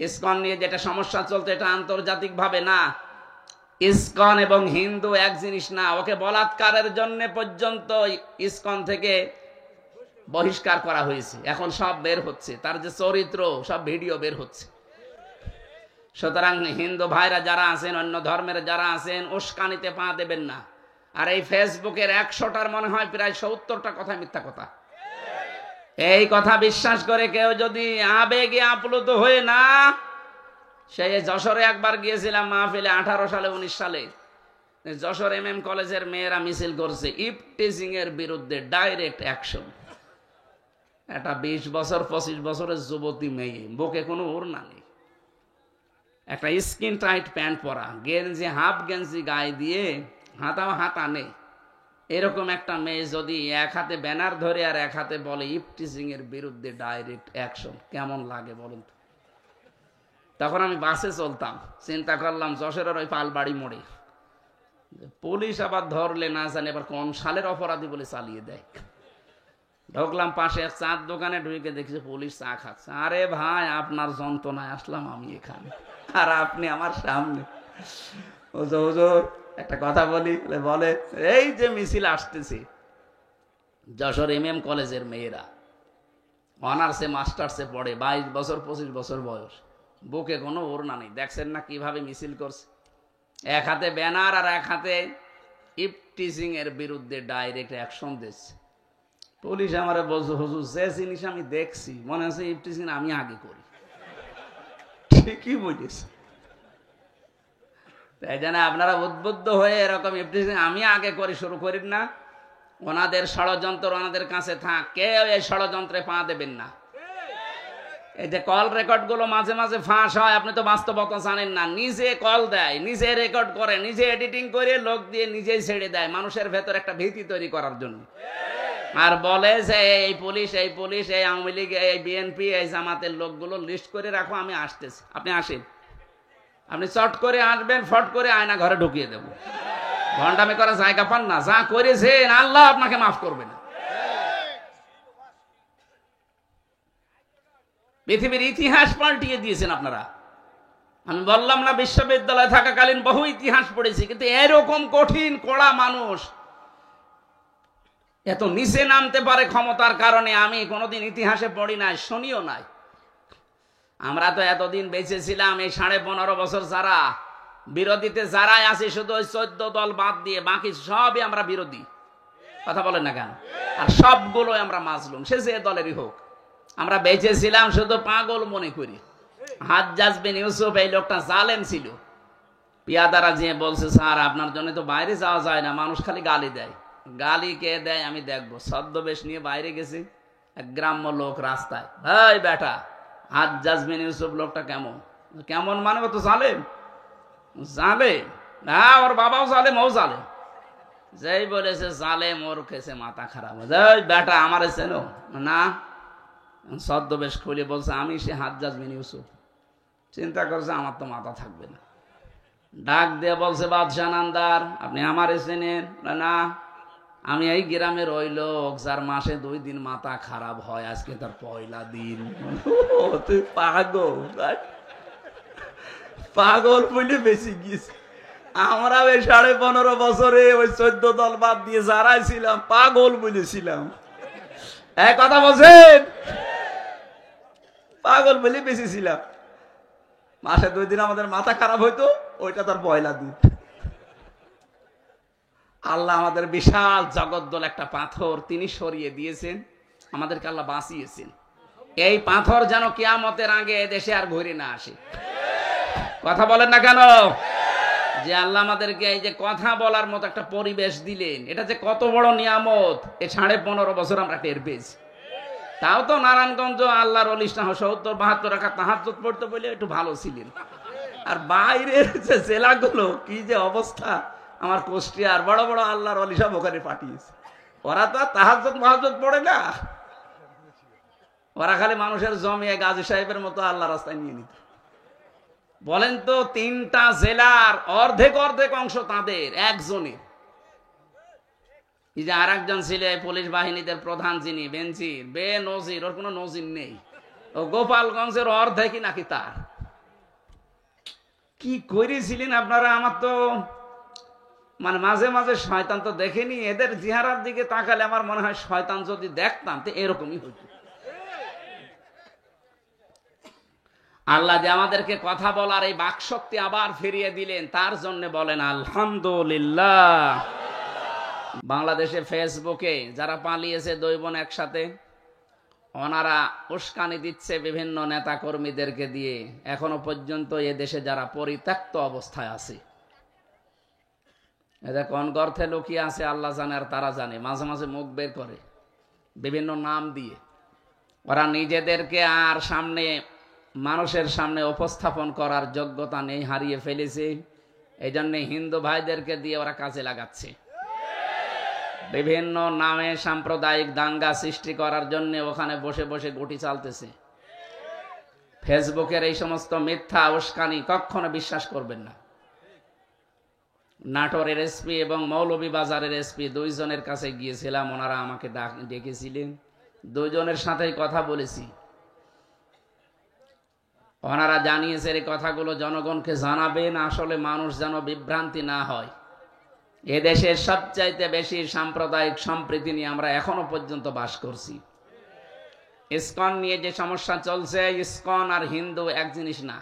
ISKCON নিয়ে যেটা সমস্যা চলছে এটা আন্তর্জাতিক ভাবে না, ইসকন এবং হিন্দু এক জিনিস না। ওকে বলাৎকারের জন্য পর্যন্ত ইসকন থেকে বহিষ্কার করা হয়েছে, এখন সব বের হচ্ছে, তার যে চরিত্র সব ভিডিও বের হচ্ছে। সুতরাং হিন্দু ভাইরা যারা আছেন, অন্য ধর্মের যারা আছেন, উস্কানিতে পা দেবেন না। আর এই ফেসবুকের 100টার মনে হয় প্রায় 70টা কথা মিথ্যা কথা। এই কথা বিশ্বাস করে কেউ যদি আবেগে আপ্লুত হয়ে না, সেই যশোরে একবার গিয়েছিলাম মাহফিলে, 18 সালে 19 সালে যশোর MM কলেজের মেয়েরা মিছিল করছে ইফটিজিং এর বিরুদ্ধে, ডাইরেক্ট অ্যাকশন। একটা 20 বছর 25 বছরের যুবতী মেয়ে, বুকে কোনো ওড়না নেই, একটা স্কিন টাইট প্যান্ট পরা, গেঞ্জি হাফ গেঞ্জি গায়ে দিয়ে, হাতা নেই, এরকম একটা মেয়ে যদি এক হাতে ব্যানার ধরে আর এক হাতে বলে ইফটিজিং এর বিরুদ্ধে ডাইরেক্ট অ্যাকশন, কেমন লাগে বলুন তো? তখন আমি বাসে চলতাম, চিন্তা করলাম যশোরের ওই পালবাড়ি মোড়ে পুলিশ আবার ধরলে না জানে এবার কোন সালের অপরাধী বলে চালিয়ে দেয়। ঢুকলাম পাশে চার দোকানে, ঢুকে দেখছি পুলিশ চা খাচ্ছে। আরে ভাই, আপনার যন্ত্রণায় আসলাম আমি এখানে, আর আপনি আমার সামনে। হুজুর একটা কথা বলি, বলে এই যে মিছিল আসতেছে, যশোর MM কলেজের মেয়েরা অনার্সে মাস্টার্সে পড়ে, 22 বছর 25 বছর বয়স, বুকে কোনো ওড়না নেই, দেখছেন না কিভাবে মিছিল করছে? এক হাতে ব্যানার আর এক হাতে ইফটিজিং এর বিরুদ্ধে ডাইরেক্ট অ্যাকশন দিচ্ছে। পুলিশ আমারে বলছে, হুজুর যে জিনিস আমি দেখছি মনে হচ্ছে ইফটিজিং আমি আগে করি। ঠিকই বলেছে। তাই জানে আপনারা উদ্বুদ্ধ হয়ে এরকম ইফটিজিং আমি আগে করি শুরু করেন না। ওনাদের ষড়যন্ত্র ওনাদের কাছে থাক, কেউ এই ষড়যন্ত্রে পা দেবেন না। এই যে কল রেকর্ড গুলো মাঝে মাঝে ফাঁস হয়, আপনি তো বাস্তবতা জানেন না। নিজে কল দেয়, নিজে রেকর্ড করে, নিজে এডিটিং করে, লোক দিয়ে নিজেই ছেড়ে দেয়, মানুষের ভেতর একটা ভীতি তৈরি করার জন্য। আর বলে যে এই পুলিশ এই আওয়ামী লীগ, এই BNP, এই জামাতের লোকগুলো লিস্ট করে রাখো, আমি আসতেছি, আপনি আসেন। আপনি চট করে আসবেন, ফট করে আয়না ঘরে ঢুকিয়ে দেবো। ঘন্টামে করার জায়গা পান না, যা করেছেন আল্লাহ আপনাকে মাফ করবে না। পৃথিবীর ইতিহাস পাল্টিয়ে দিয়েছেন আপনারা। আমি বললাম না বিশ্ববিদ্যালয়ে থাকাকালীন বহু ইতিহাস পড়েছি, কিন্তু এরকম কঠিন কড়া মানুষ এত নিচে নামতে পারে ক্ষমতার কারণে আমি কোনোদিন ইতিহাসে পড়ি নাই, শুনিও নাই। আমরা তো এতদিন বেঁচে ছিলাম, এই 15.5 বছর যারা বিরোধীতে যারাই আছে, শুধু ওই 14 দল বাদ দিয়ে বাকি সবই আমরা বিরোধী। কথা বলেন না কেন? আর সবগুলো আমরা মাজলুম, সে যে দলেরই হোক। আমরা বেঁচে ছিলাম শুধু পাগল মনে করি। হাজ্জাজ বিন ইউসুফ এই লোকটা জালেম ছিল। পিয়াদারা যে বলছে, স্যার আপনার জন্য তো বাইরে যাওয়া যায় না, মানুষ খালি গালি দেয়। গালি কে দেয় আমি দেখবো। ছদ্মবেশ নিয়ে বাইরে গেছি, এক গ্রাম্য লোক রাস্তায়, এই বেটা হাজ্জাজ বিন ইউসুফ লোকটা কেমন? কেমন মানে ও তো জালেম। জালেম না, ওর বাবাও জালেম, ও জালেম। যেই বলেছে জালেম, ওর খেছে মাথা খারাপ। এই বেটা আমারে চেনো না? ছদ্মবেশ খুলে বলছে আমি সে হাজ্জাজ বিন ইউসুফ। চিন্তা করছে আমার তো মাথা থাকবে না, ডাক দিয়ে বলছে, বাদশাহ নামদার আপনি আমারে চেনেন না? আমি এই গ্রামের ওই লোক যার মাসে 2 দিন মাথা খারাপ হয়, আজকে তার পয়লা দিন। তুই পাগল, পাগল বলে বেশি গিয়েছে। আমরা ওই 15.5 বছরে ওই 14 দল বাদ দিয়ে যারাই ছিলাম পাগল বলেছিলাম। এক কথা বলছেন, পাগল বলে বেশি ছিলাম। মাসে 2 দিন আমাদের মাথা খারাপ হইতো, ওইটা তার পয়লা দিন। আল্লাহ আমাদের বিশাল জগদ্দল একটা পাথর তিনি সরিয়ে দিয়েছেন, আমাদেরকে আল্লাহ বাঁচিয়েছেন। এই পাথর যেন কিয়ামতের আগে এদেশে আর ঘুরে না আসে। কথা বলেন না কেন? যে আল্লাহ আমাদেরকে এই যে কথা বলার মতো একটা পরিবেশ দিলেন, এটা যে কত বড় নিয়ামত, এই 15.5 বছর আমরা টের পেয়েছি। তাও তো নারায়ণগঞ্জ আল্লাহর ওলি 70-72 রাকাত তাহাজ্জুদ পড়তে বলে একটু ভালো ছিলেন। আর বাইরের যে জেলাগুলো কি যে অবস্থা, আমার কুষ্টিয়ার বড় বড় আল্লাহর ওলি সব ওখানে পাঠিয়েছে। ওরা তো তাহাজ্জুদ মাহাজ্জুদ পড়ে না, ওরা খালি মানুষের জমিয়ে গাজী সাহেবের মতো আল্লাহ রাস্তায় নিয়ে নিত। বলেন তো, 3টা জেলার অর্ধেক অংশ তাদের একজনের। এই যে আর একজন ছিল পুলিশ বাহিনীদের প্রধান, যিনি বেনজির, বেনজির, ওর কোনো নজির নেই। ও গোপালগঞ্জের অর্ধেকই নাকি তার। কি করেছিলেন আপনারা? আমার তো মানে মাঝে মাঝে শয়তান তো দেখেনি, এদের চেহারার দিকে তাকালে আমার মনে হয় শয়তান যদি দেখতাম তো এরকমই হতো। আল্লাহ যে আমাদেরকে কথা বলার এই বাকশক্তি আবার ফিরিয়ে দিলেন, তার জন্য বলেন আলহামদুলিল্লাহ। বাংলাদেশে ফেসবুকে যারা পালিয়েছে দুই বোন একসাথে, ওনারা উস্কানি দিচ্ছে বিভিন্ন নেতা কর্মীদেরকে দিয়ে। এখনো পর্যন্ত এ দেশে যারা পরিত্যক্ত অবস্থায় আছে, এদের কোন গর্তে লুকিয়ে আছে আল্লাহ জানে, আর তারা জানে। মাঝে মাঝে মুখ বের করে বিভিন্ন নাম দিয়ে। ওরা নিজেদেরকে আর সামনে মানুষের সামনে উপস্থাপন করার যোগ্যতা নেই, হারিয়ে ফেলেছে। এই জন্য হিন্দু ভাইদেরকে দিয়ে ওরা কাজে লাগাচ্ছে বিভিন্ন নামে সাম্প্রদায়িক দাঙ্গা সৃষ্টি করার জন্য। ওখানে বসে বসে গুটি চালতেছে। ফেসবুকের এই সমস্ত মিথ্যা উস্কানি কখনো বিশ্বাস করবেন না। নাটোরের এসপি এবং মৌলভীবাজারের এসপি দুইজনের কাছে গিয়েছিলাম, ওনারা আমাকে ডেকেছিলেন, দুইজনের সাথেই কথা বলেছি। ওনারা জানিয়েছেন এই কথাগুলো জনগণকে জানাবেন, আসলে মানুষ যেন বিভ্রান্তি না হয়। এদেশের সবচাইতে বেশি সাম্প্রদায়িক সম্প্রীতি নিয়ে আমরা এখনো পর্যন্ত বাস করছি। ইসকন নিয়ে যে সমস্যা চলছে, ইসকন আর হিন্দু এক জিনিস না।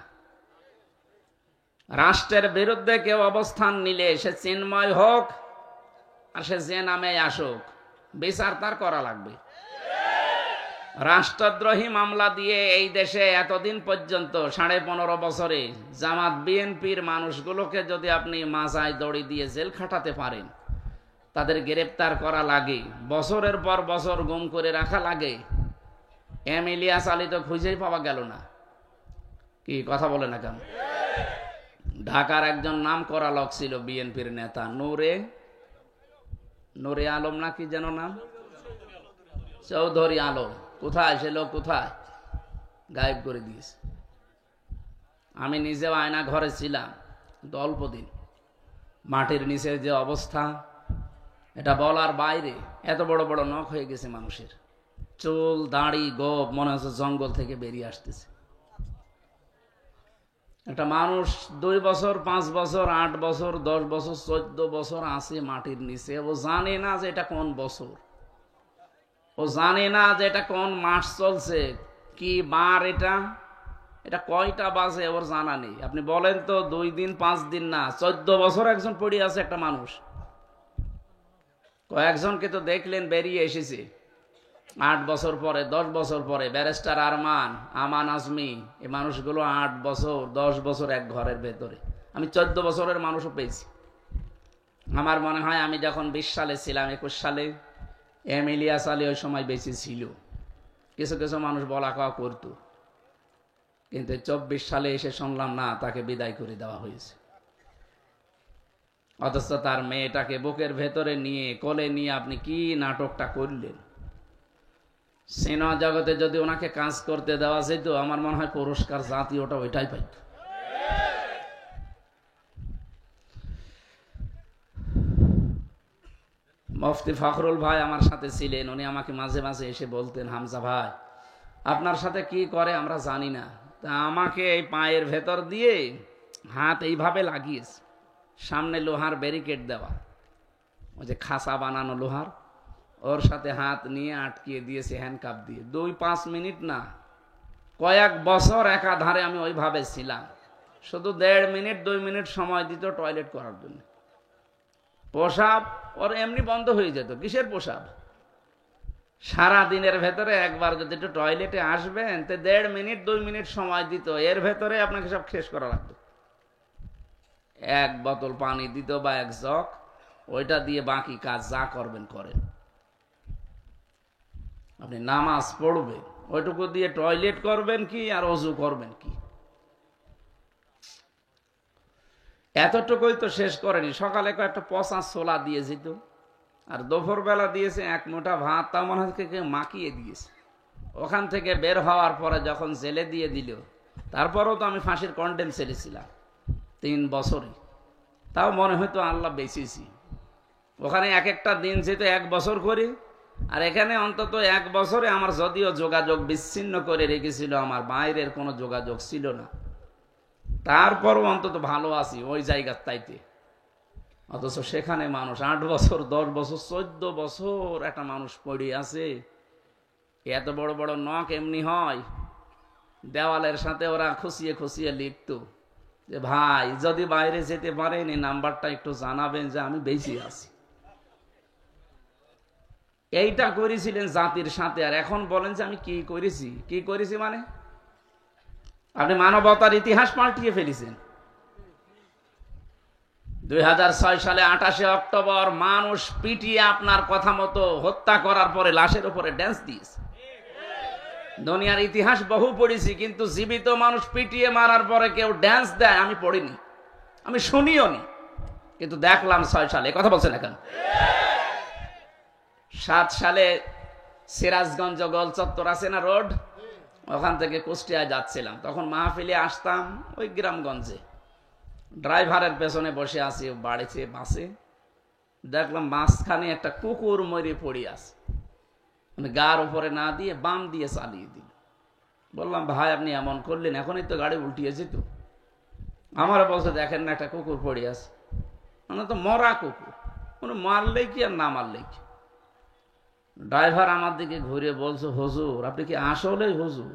রাষ্ট্রের বিরুদ্ধে কেউ অবস্থান নিলে সে চিন্ময় হোক আর সে যে নামে আসুক, বিচার তার করা লাগবে। রাষ্ট্রদ্রোহী মামলা দিয়ে এই দেশে এতদিন পর্যন্ত 15.5 বছরে জামাত বিএনপির মানুষগুলোকে যদি আপনি মাজায় দড়ি দিয়ে জেল খাটাতে পারেন, তাদের গ্রেপ্তার করা লাগে, বছরের পর বছর গুম করে রাখা লাগে। ইলিয়াস আলী তো খুঁজেই পাওয়া গেল না। কি কথা বলে না কেন? ঢাকার একজন নাম করা লোক ছিল বিএনপির নেতা, নূরে আলম না কি যেন নাম, চৌধুরী আলম। কোথায় সে লোক? কোথায়? গায়েব করে দিয়েছে। আমি নিজেও আয়না ঘরে ছিলাম, কিন্তু অল্প দিন। মাটির নিচে যে অবস্থা, এটা বলার বাইরে। এত বড় বড় নখ হয়ে গেছে মানুষের, চুল দাড়ি গোপ, মনে হচ্ছে জঙ্গল থেকে বেরিয়ে আসতেছে। একটা মানুষ 2 বছর 5 বছর 8 বছর 10 বছর 14 বছর আছে মাটির নিচে। ও জানে না যে এটা কোন বছর, ও জানে না যে এটা কোন মাস চলছে, কি বার, এটা কয়টা বাজে ওর জানা নেই। আপনি বলেন তো 2 দিন 5 দিন না, 14 বছর একজন পড়ে আছে একটা মানুষ। কয়েকজনকে তো দেখলেন বেরিয়ে এসেছে 8 বছর পরে, 10 বছর পরে। ব্যারিস্টার আমান আজমি, এই মানুষগুলো 8 বছর 10 বছর এক ঘরের ভেতরে। আমি 14 বছরের মানুষও পেয়েছি। আমার মনে হয় আমি যখন 20 সালে ছিলাম, 21 সালে, ইলিয়াস আলী ওই সময় বেঁচে ছিল। কিছু কিছু মানুষ বলা কওয়া করতো, কিন্তু 24 সালে এসে শুনলাম না, তাকে বিদায় করে দেওয়া হয়েছে। অথচ তার মেয়েটাকে বুকের ভেতরে নিয়ে, কোলে নিয়ে আপনি কি নাটকটা করলেন। সিনেমা জগতে যদি ওনাকে কাজ করতে দেওয়া যেত, আমার মনে হয় পুরস্কার জাতীয়টা ওইটাই পাইত। মুফতি ফখরুল ভাই আমার সাথে ছিলেন, উনি আমাকে মাঝে মাঝে এসে বলতেন, হামজা ভাই আপনার সাথে কি করে আমরা জানি না, তা আমাকে এই পায়ের ভেতর দিয়ে হাত এইভাবে লাগিয়েছে, সামনে লোহার ব্যারিকেড দেওয়া, ওই যে খাসা বানানো লোহার, ওর সাথে হাত নিয়ে আটকিয়ে দিয়েছে হ্যান্ডকাপ দিয়ে। 2-5 মিনিট না, কয়েক বছর একাধারে আমি ওইভাবে ছিলাম। শুধু 1.5 মিনিট 2 মিনিট সময় দিত টয়লেট করার জন্য। প্রসাব ওর এমনি বন্ধ হয়ে যেত। কিসের প্রসাব? সারা দিনের ভেতরে একবার যদি একটু টয়লেটে আসবেন, তো 1.5 মিনিট 2 মিনিট সময় দিত, এর ভেতরে আপনাকে সব শেষ করা লাগতো। 1 বোতল পানি দিত বা 1 জগ, ওইটা দিয়ে বাকি কাজ যা করবেন করেন। আপনি নামাজ পড়বেন, ওইটুকু দিয়ে টয়লেট করবেন কি আর ওযু করবেন কি, এতটুকুই তো শেষ করেনি। সকালে কয়েকটা পচা ছোলা দিয়ে যেত, আর দুপুর বেলা দিয়েছে 1 মুঠা ভাত, তা মনে হচ্ছে কেউ মাখিয়ে দিয়েছে। ওখান থেকে বের হওয়ার পরে যখন জেলে দিয়ে দিল, তারপরেও তো আমি ফাঁসির কন্ডেম সেলে ছিলাম 3 বছরই, তাও মনে হয়তো আল্লাহ বেঁচেছি। ওখানে এক একটা দিন যেত 1 বছর করে, আর এখানে অন্তত 1 বছরে আমার যদিও যোগাযোগ বিচ্ছিন্ন করে রেখেছিল, আমার বাইরের কোনো যোগাযোগ ছিল না। তারপরও অন্তত ভালো আছি ওই জায়গার তাইতে। অথচ সেখানে মানুষ 8 বছর 10 বছর 14 বছর একটা মানুষ পড়ে আছে। এত বড় বড় নখ এমনি হয়, দেওয়ালের সাথে ওরা খুশিয়ে খুশিয়ে লিখতো যে ভাই যদি বাইরে যেতে পারেন এই নাম্বারটা একটু জানাবেন যে আমি বেঁচে আছি। এইটা করেছিলেন জাতির সাথে, আর এখন বলেন যে আমি কি করেছি মানে আপনি মানবতার ইতিহাস পাল্টিয়ে ফেলেছেন। 2006 সালে 28 অক্টোবর মানুষ পিটিয়ে আপনার কথা মতো হত্যা করার পরে লাশের উপরে ড্যান্স দিয়েছে। দুনিয়ার ইতিহাস বহু পড়েছি, কিন্তু জীবিত মানুষ পিটিয়ে মারার পরে কেউ ড্যান্স দেয় আমি পড়িনি, আমি শুনিও নি, কিন্তু দেখলাম 6 সালে। কথা বলছেন এখন। 7 সালে সিরাজগঞ্জ গোল চত্বর আছে না রোড, ওখান থেকে কুষ্টিয়ায় যাচ্ছিলাম, তখন মাহফিলে আসতাম ওই গ্রামগঞ্জে। ড্রাইভারের পেছনে বসে আছি বাড়িতে বাসে, দেখলাম মাঝখানে একটা কুকুর মরে পড়ে আছে, মানে গার উপরে না দিয়ে বাম দিয়ে চালিয়ে দিল। বললাম ভাই আপনি এমন করলেন, এখনই তো গাড়ি উল্টিয়ে যেত। আমার বলছে দেখেন না একটা কুকুর পড়ে আছে, মানে তো মরা কুকুর, মানে মারলেই কি আর না মারলেই কি। ড্রাইভার আমার দিকে ঘুরে বলছে হুজুর আপনি কি আসলেই হুজুর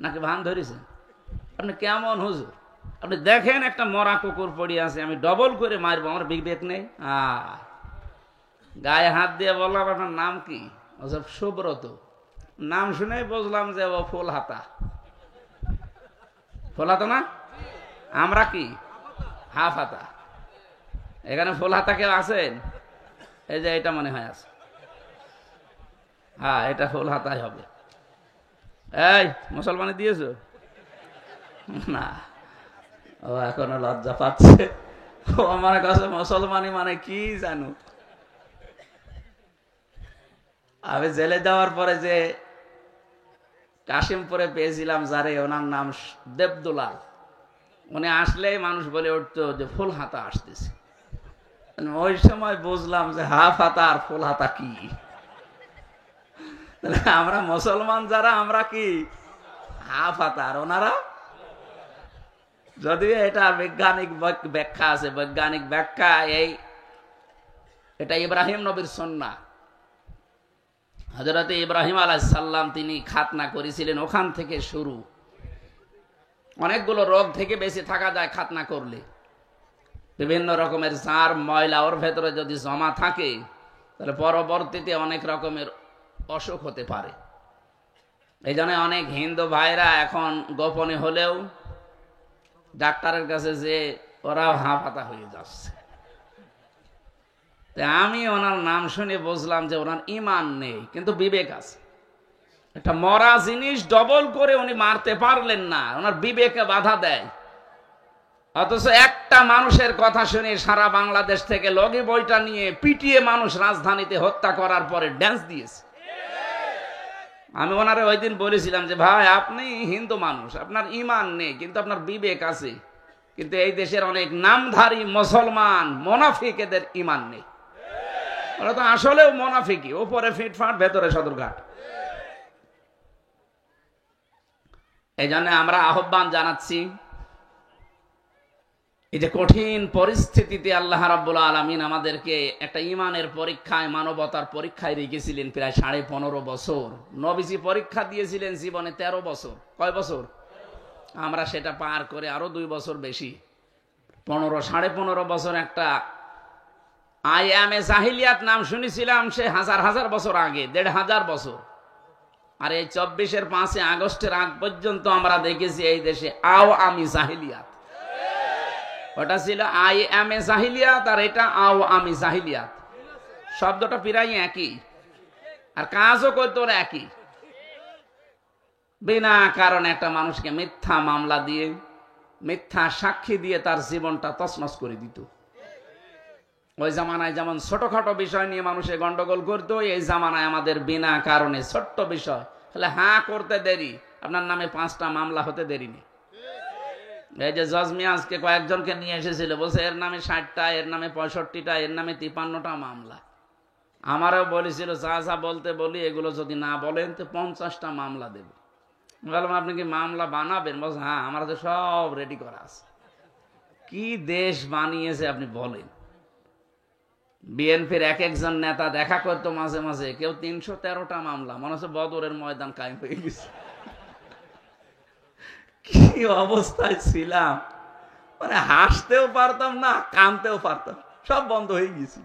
নাকি ভান ধরেছেন? আপনি কেমন হুজুর? আপনি দেখেন একটা মরা কুকুর পড়ে আছে, আমি ডবল করে মারবো, আমার বিবেক নেই? গায়ে হাত দিয়ে বললাম আপনার নাম কি? ওসব সুব্রত। নাম শুনেই বুঝলাম যে ও ফুল হাতা। ফুল হাতা না, আমরা কি হাফ হাতা। এখানে ফুল হাতা কেউ আছেন? এই যে এটা মনে হয় আছে, হ্যাঁ এটা ফুল হাতাই হবে। এই মুসলমানি দিয়েছো না? ও এখনো লজ্জা পাচ্ছে, ও আমার কাছে মুসলমানি মানে কি জানো। আমি জেলে যাওয়ার পরে যে কাশিমপুরে পেয়েছিলাম যারে, ওনার নাম দেবদুলাল, উনি আসলেই মানুষ বলে উঠতো যে ফুল হাতা আসতেছে। ওই সময় বুঝলাম যে হাফ হাতা আর ফুল হাতা কি। আমরা মুসলমান যারা আমরা কি হাফ হাতা, আর ওনারা, যদিও এটা বৈজ্ঞানিক ব্যাখ্যা আছে, বৈজ্ঞানিক ব্যাখ্যা এটা ইব্রাহিম নবীর সুন্নাহ। হযরত ইব্রাহিম আলাইহিস সালাম তিনি খাতনা করেছিলেন, ওখান থেকে শুরু। অনেকগুলো রোগ থেকে বেঁচে থাকা যায় খাতনা করলে। বিভিন্ন রকমের জার ময়লা ওর ভেতরে যদি জমা থাকে তাহলে পরবর্তীতে অনেক রকমের অসুখ হতে পারে। এই জন্য অনেক হিন্দু ভাইরা এখন গোপনে হলেও ডাক্তারের কাছে যে ওরাও হাঁপাতা হয়ে যাচ্ছে। আমি ওনার নাম শুনে বুঝলাম যে ওনার ইমান নেই, কিন্তু বিবেক আছে। একটা মরা জিনিস ডবল করে উনি মারতে পারলেন না, ওনার বিবেকে বাধা দেয়। অথচ একটা মানুষের কথা শুনে সারা বাংলাদেশ থেকে লগি বইটা নিয়ে পিটিয়ে মানুষ রাজধানীতে হত্যা করার পরে ড্যান্স দিয়েছে। আমি ওনারে ওই দিন বলেছিলাম যে ভাই আপনি হিন্দু মানুষ, আপনার ইমান নেই কিন্তু আপনার বিবেক আছে, কিন্তু এই দেশের অনেক নামধারী মুসলমান মুনাফিক, এদের ইমান নেই। ওরা তো আসলেও মুনাফিকই, উপরে ফিটফাট ভেতরে সদরঘাট। এই জন্য আমরা আহ্বান জানাচ্ছি, এই যে কঠিন পরিস্থিতিতে আল্লাহ রাব্বুল আলামিন আমাদেরকে একটা ইমানের পরীক্ষায়, মানবতার পরীক্ষায় রেখেছিলেন প্রায় 15.5 বছর। নবীজি পরীক্ষা দিয়েছিলেন জীবনে 13 বছর। কয় বছর? আমরা সেটা পার করে আরো 2 বছর বেশি, 15.5 বছর। একটা আইয়ামে জাহিলিয়াত নাম শুনেছিলাম, সে হাজার হাজার বছর আগে, 1500 বছর। আর এই 24-এর 5 আগস্টের আগ পর্যন্ত আমরা দেখেছি এই দেশে আওয়ামী জাহিলিয়াত। ওটা ছিল আইয়ামে জাহিলিয়াত, আর এটা আওয়ামী জাহিলিয়াত। শব্দটা প্রায় একই, আর কাজও করতো একই। বিনা কারণে একটা মানুষকে মিথ্যা মামলা দিয়ে, মিথ্যা সাক্ষী দিয়ে তার জীবনটা তছনছ করে দিত। ওই জামানায় যেমন ছোটখাটো বিষয় নিয়ে মানুষে গন্ডগোল করতো, এই জামানায় আমাদের বিনা কারণে ছোট্ট বিষয় তাহলে হ্যাঁ করতে দেরি, আপনার নামে 5টা মামলা হতে দেরি নেই। এই যে জজ মিয়া আজকে কয়েকজনকে নিয়ে এসেছিল, বলছে এর নামে 60টা, এর নামে 65টা, এর নামে 53টা মামলা। আমারও বলেছিল যা যা বলতে বলি এগুলো যদি না বলেন তো 50টা মামলা দেব। বললাম আপনি কি মামলা বানাবেন? বলছে হ্যাঁ, আমার তো সব রেডি করা আছে। কি দেশ বানিয়েছে আপনি বলেন। বিএনপির এক একজন নেতা দেখা করতো মাঝে মাঝে, কেউ 313টা মামলা, মনে হচ্ছে বদরের ময়দান কায়েম হয়ে গেছে। কি অবস্থায় ছিলাম, মানে হাসতেও পারতাম না, কাঁদতেও পারতাম, সব বন্ধ হয়ে গেছি।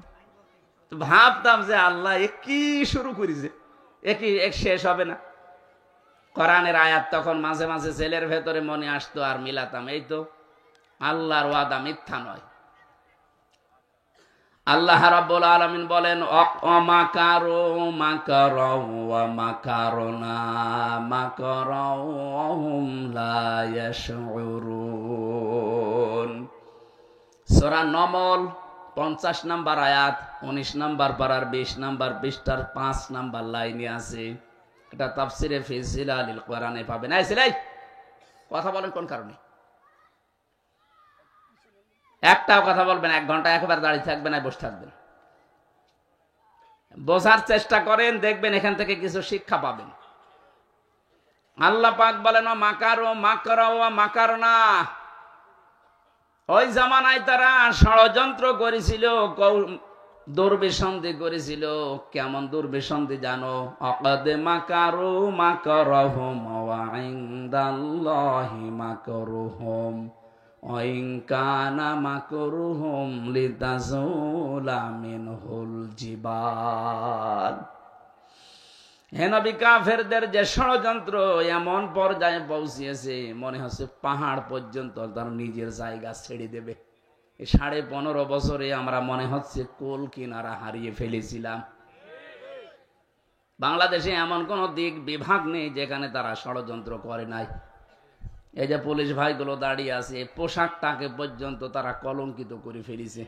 তো ভাবতাম যে আল্লাহ এ কি শুরু করেছে, এ কি এক শেষ হবে না। কোরআনের আয়াত তখন মাঝে মাঝে ছেলের ভেতরে মনে আসতো, আর মিলাতাম, এই তো আল্লাহর ওয়াদা মিথ্যা নয়। আল্লাহ রাব্বুল আলামিন বলেন, অমাকারু মাকারাও ওয়া মাকারনা মাকারাও ওয়া হুম লা ইয়াশউরুন। সূরা নমল 50 নম্বর আয়াত, 19 নম্বর পারার 20 নম্বর পৃষ্ঠার 5 নম্বর লাইনে আছে। এটা তাফসিরে ফি জিলালিল কোরআনে পাবেন। এই ছেলে, কথা বলেন কোন কারণে? একটাও কথা বলবেন, 1 ঘন্টা একবার দাঁড়িয়ে থাকবেন আর বসে থাকবেন। বোঝার চেষ্টা করেন, দেখবেন এখান থেকে কিছু শিক্ষা পাবেন। আল্লাহ পাক বলেন, মাকারো মাকারা ওয়া মাকারনা। ওই জামানায় তারা ষড়যন্ত্র করেছিল, দুর্বিসন্ধি করেছিল। কেমন দুর্বিসন্ধি জানো? অকদ মাকারু মাকারহুম ওয়া ইনদাল্লাহি মাকরুহুম ওয়াইন কানা মাকরুহুম লিতাজুলা মিনহুল জিবাল। হে নবী, কাফেরদের যে ষড়যন্ত্র এমন পর্যায়ে পৌঁছিয়েছে, মনে হচ্ছে পাহাড় পর্যন্ত তার নিজের জায়গা ছেড়ে দেবে। 15.5 বছরে আমরা মনে হচ্ছে কোল কিনারা হারিয়ে ফেলেছিলাম। বাংলাদেশে এমন কোন দিক বিভাগ নেই যেখানে তারা ষড়যন্ত্র করে নাই। এই যে পুলিশ ভাইগুলো দাঁড়িয়ে আছে, পোশাকটাকে পর্যন্ত তারা কলঙ্কিত করে ফেলেছে।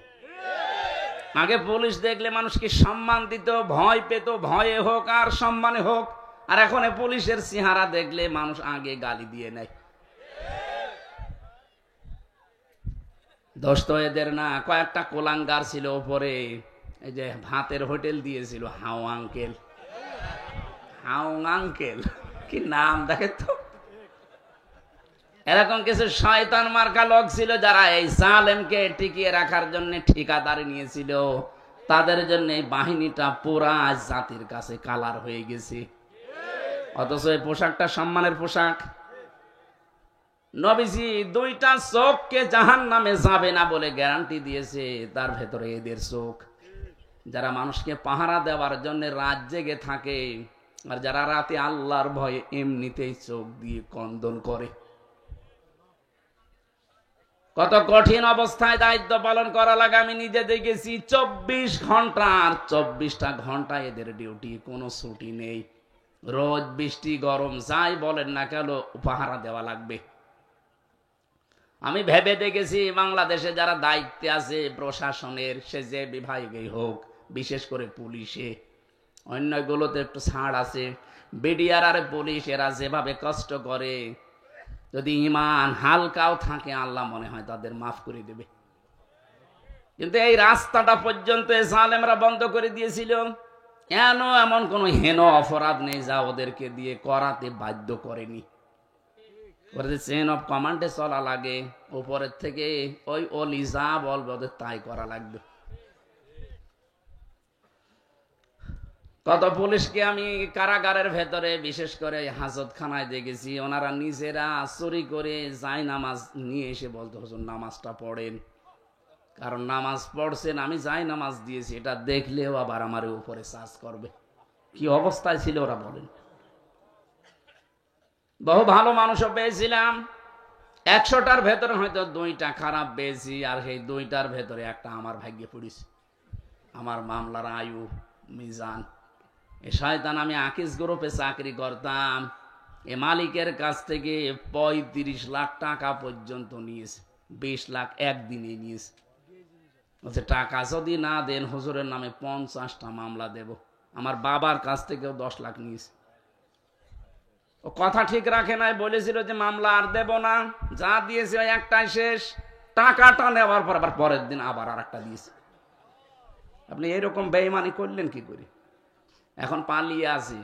আগে পুলিশ দেখলে মানুষকে সম্মান দিত, ভয় পেত, ভয়ে হোক আর সম্মানে হোক। আর এখন পুলিশের চেহারা দেখলে মানুষ আগে গালি দিয়ে নেয়। দোস্ত এদের না, কয়েকটা কোলাঙ্গার ছিল উপরে, এই যে ভাতের হোটেল দিয়েছিল, হাও আঙ্কেল, হাও আঙ্কেল, কি নাম দেখে তো। এরকম কিছু শয়তান মার্কা লোক ছিল যারা এই জালেমকে টিকিয়ে রাখার জন্য ঠিকাদারি নিয়েছিল। তাদের জন্য এই বাহিনীটা পুরা জাতির কাছে কালার হয়ে গেছে। অথচ এই পোশাকটা সম্মানের পোশাক। নবীজি 2টা চোখকে জাহান্নামে যাবে না বলে গ্যারান্টি দিয়েছে, তার ভেতরে এদের চোখ। যারা মানুষকে পাহারা দেওয়ার জন্য রাত জেগে থাকে, আর যারা রাতে আল্লাহর ভয়ে এমনিতেই চোখ দিয়ে কন্দন করে। কত কঠিন অবস্থায় দায়িত্ব পালন করা লাগে আমি নিজে দেখেছি। 24 ঘন্টা, আর 24টা ঘন্টা এদের ডিউটি, কোনো ছুটি নেই। রোদ বৃষ্টি গরম যাই বলেন না কেন, পাহারা দেওয়া লাগবে। আমি ভেবে দেখেছি, বাংলাদেশে যারা দায়িত্বে আছে প্রশাসনের, সে যে বিভাগেই হোক, বিশেষ করে পুলিশে, অন্যগুলোতে একটু ছাড় আছে। বিডিআর আর পুলিশ, এরা যেভাবে কষ্ট করে, যদি ইমান হালকাও থাকে আল্লাহ মনে হয় তাদের মাফ করে দেবে। কিন্তু এই রাস্তাটা পর্যন্ত জালেমরা বন্ধ করে দিয়েছিল। এমন কোন হেন অপরাধ নেই যা ওদেরকে দিয়ে করাতে বাধ্য করেনি। চেন অফ কমান্ডে চলা লাগে, উপরের থেকে ওই অলি যা বলবে ওদের তাই করা লাগবে। কত পুলিশকে আমি কারাগারের ভেতরে, বিশেষ করে হাজতখানায় দেখেছি, ওনারা নিজেরা চুরি করে যাই নামাজ নিয়ে এসে বলতো, হুজুর নামাজটা পড়েন। কারণ নামাজ পড়ছেন, আমি যাই নামাজ দিয়েছি, এটা দেখলেও আবার আমার উপরে চার্জ করবে। কি অবস্থায় ছিল ওরা বলেন। বহু ভালো মানুষও পেয়েছিলাম, 100টার ভেতরে হয়তো 2টা খারাপ পেয়েছি, আর সেই 2টার ভেতরে একটা আমার ভাগ্যে পড়েছে। আমার মামলার আয়ু মিজান। এ শয়তান, আমি আকিস গ্রুপে চাকরি করতাম, এ মালিকের কাছ থেকে 35 লাখ টাকা পর্যন্ত নিয়েছে। 20 লাখ একদিনে নিয়েছে। বলছে টাকা যদি না দেন হুজুরের নামে 50টা মামলা দেব। আমার বাবার কাছ থেকেও 10 লাখ নিয়েছে। ও কথা ঠিক রাখে নাই, বলেছিল যে মামলা আর দেব না, যা দিয়েছে ওই একটাই শেষ। টাকাটা নেওয়ার পর আবার পরের দিন আবার আর একটা দিয়েছে। আপনি এরকম বেঈমানি করলেন কি করে? এখন পালিয়ে আছে,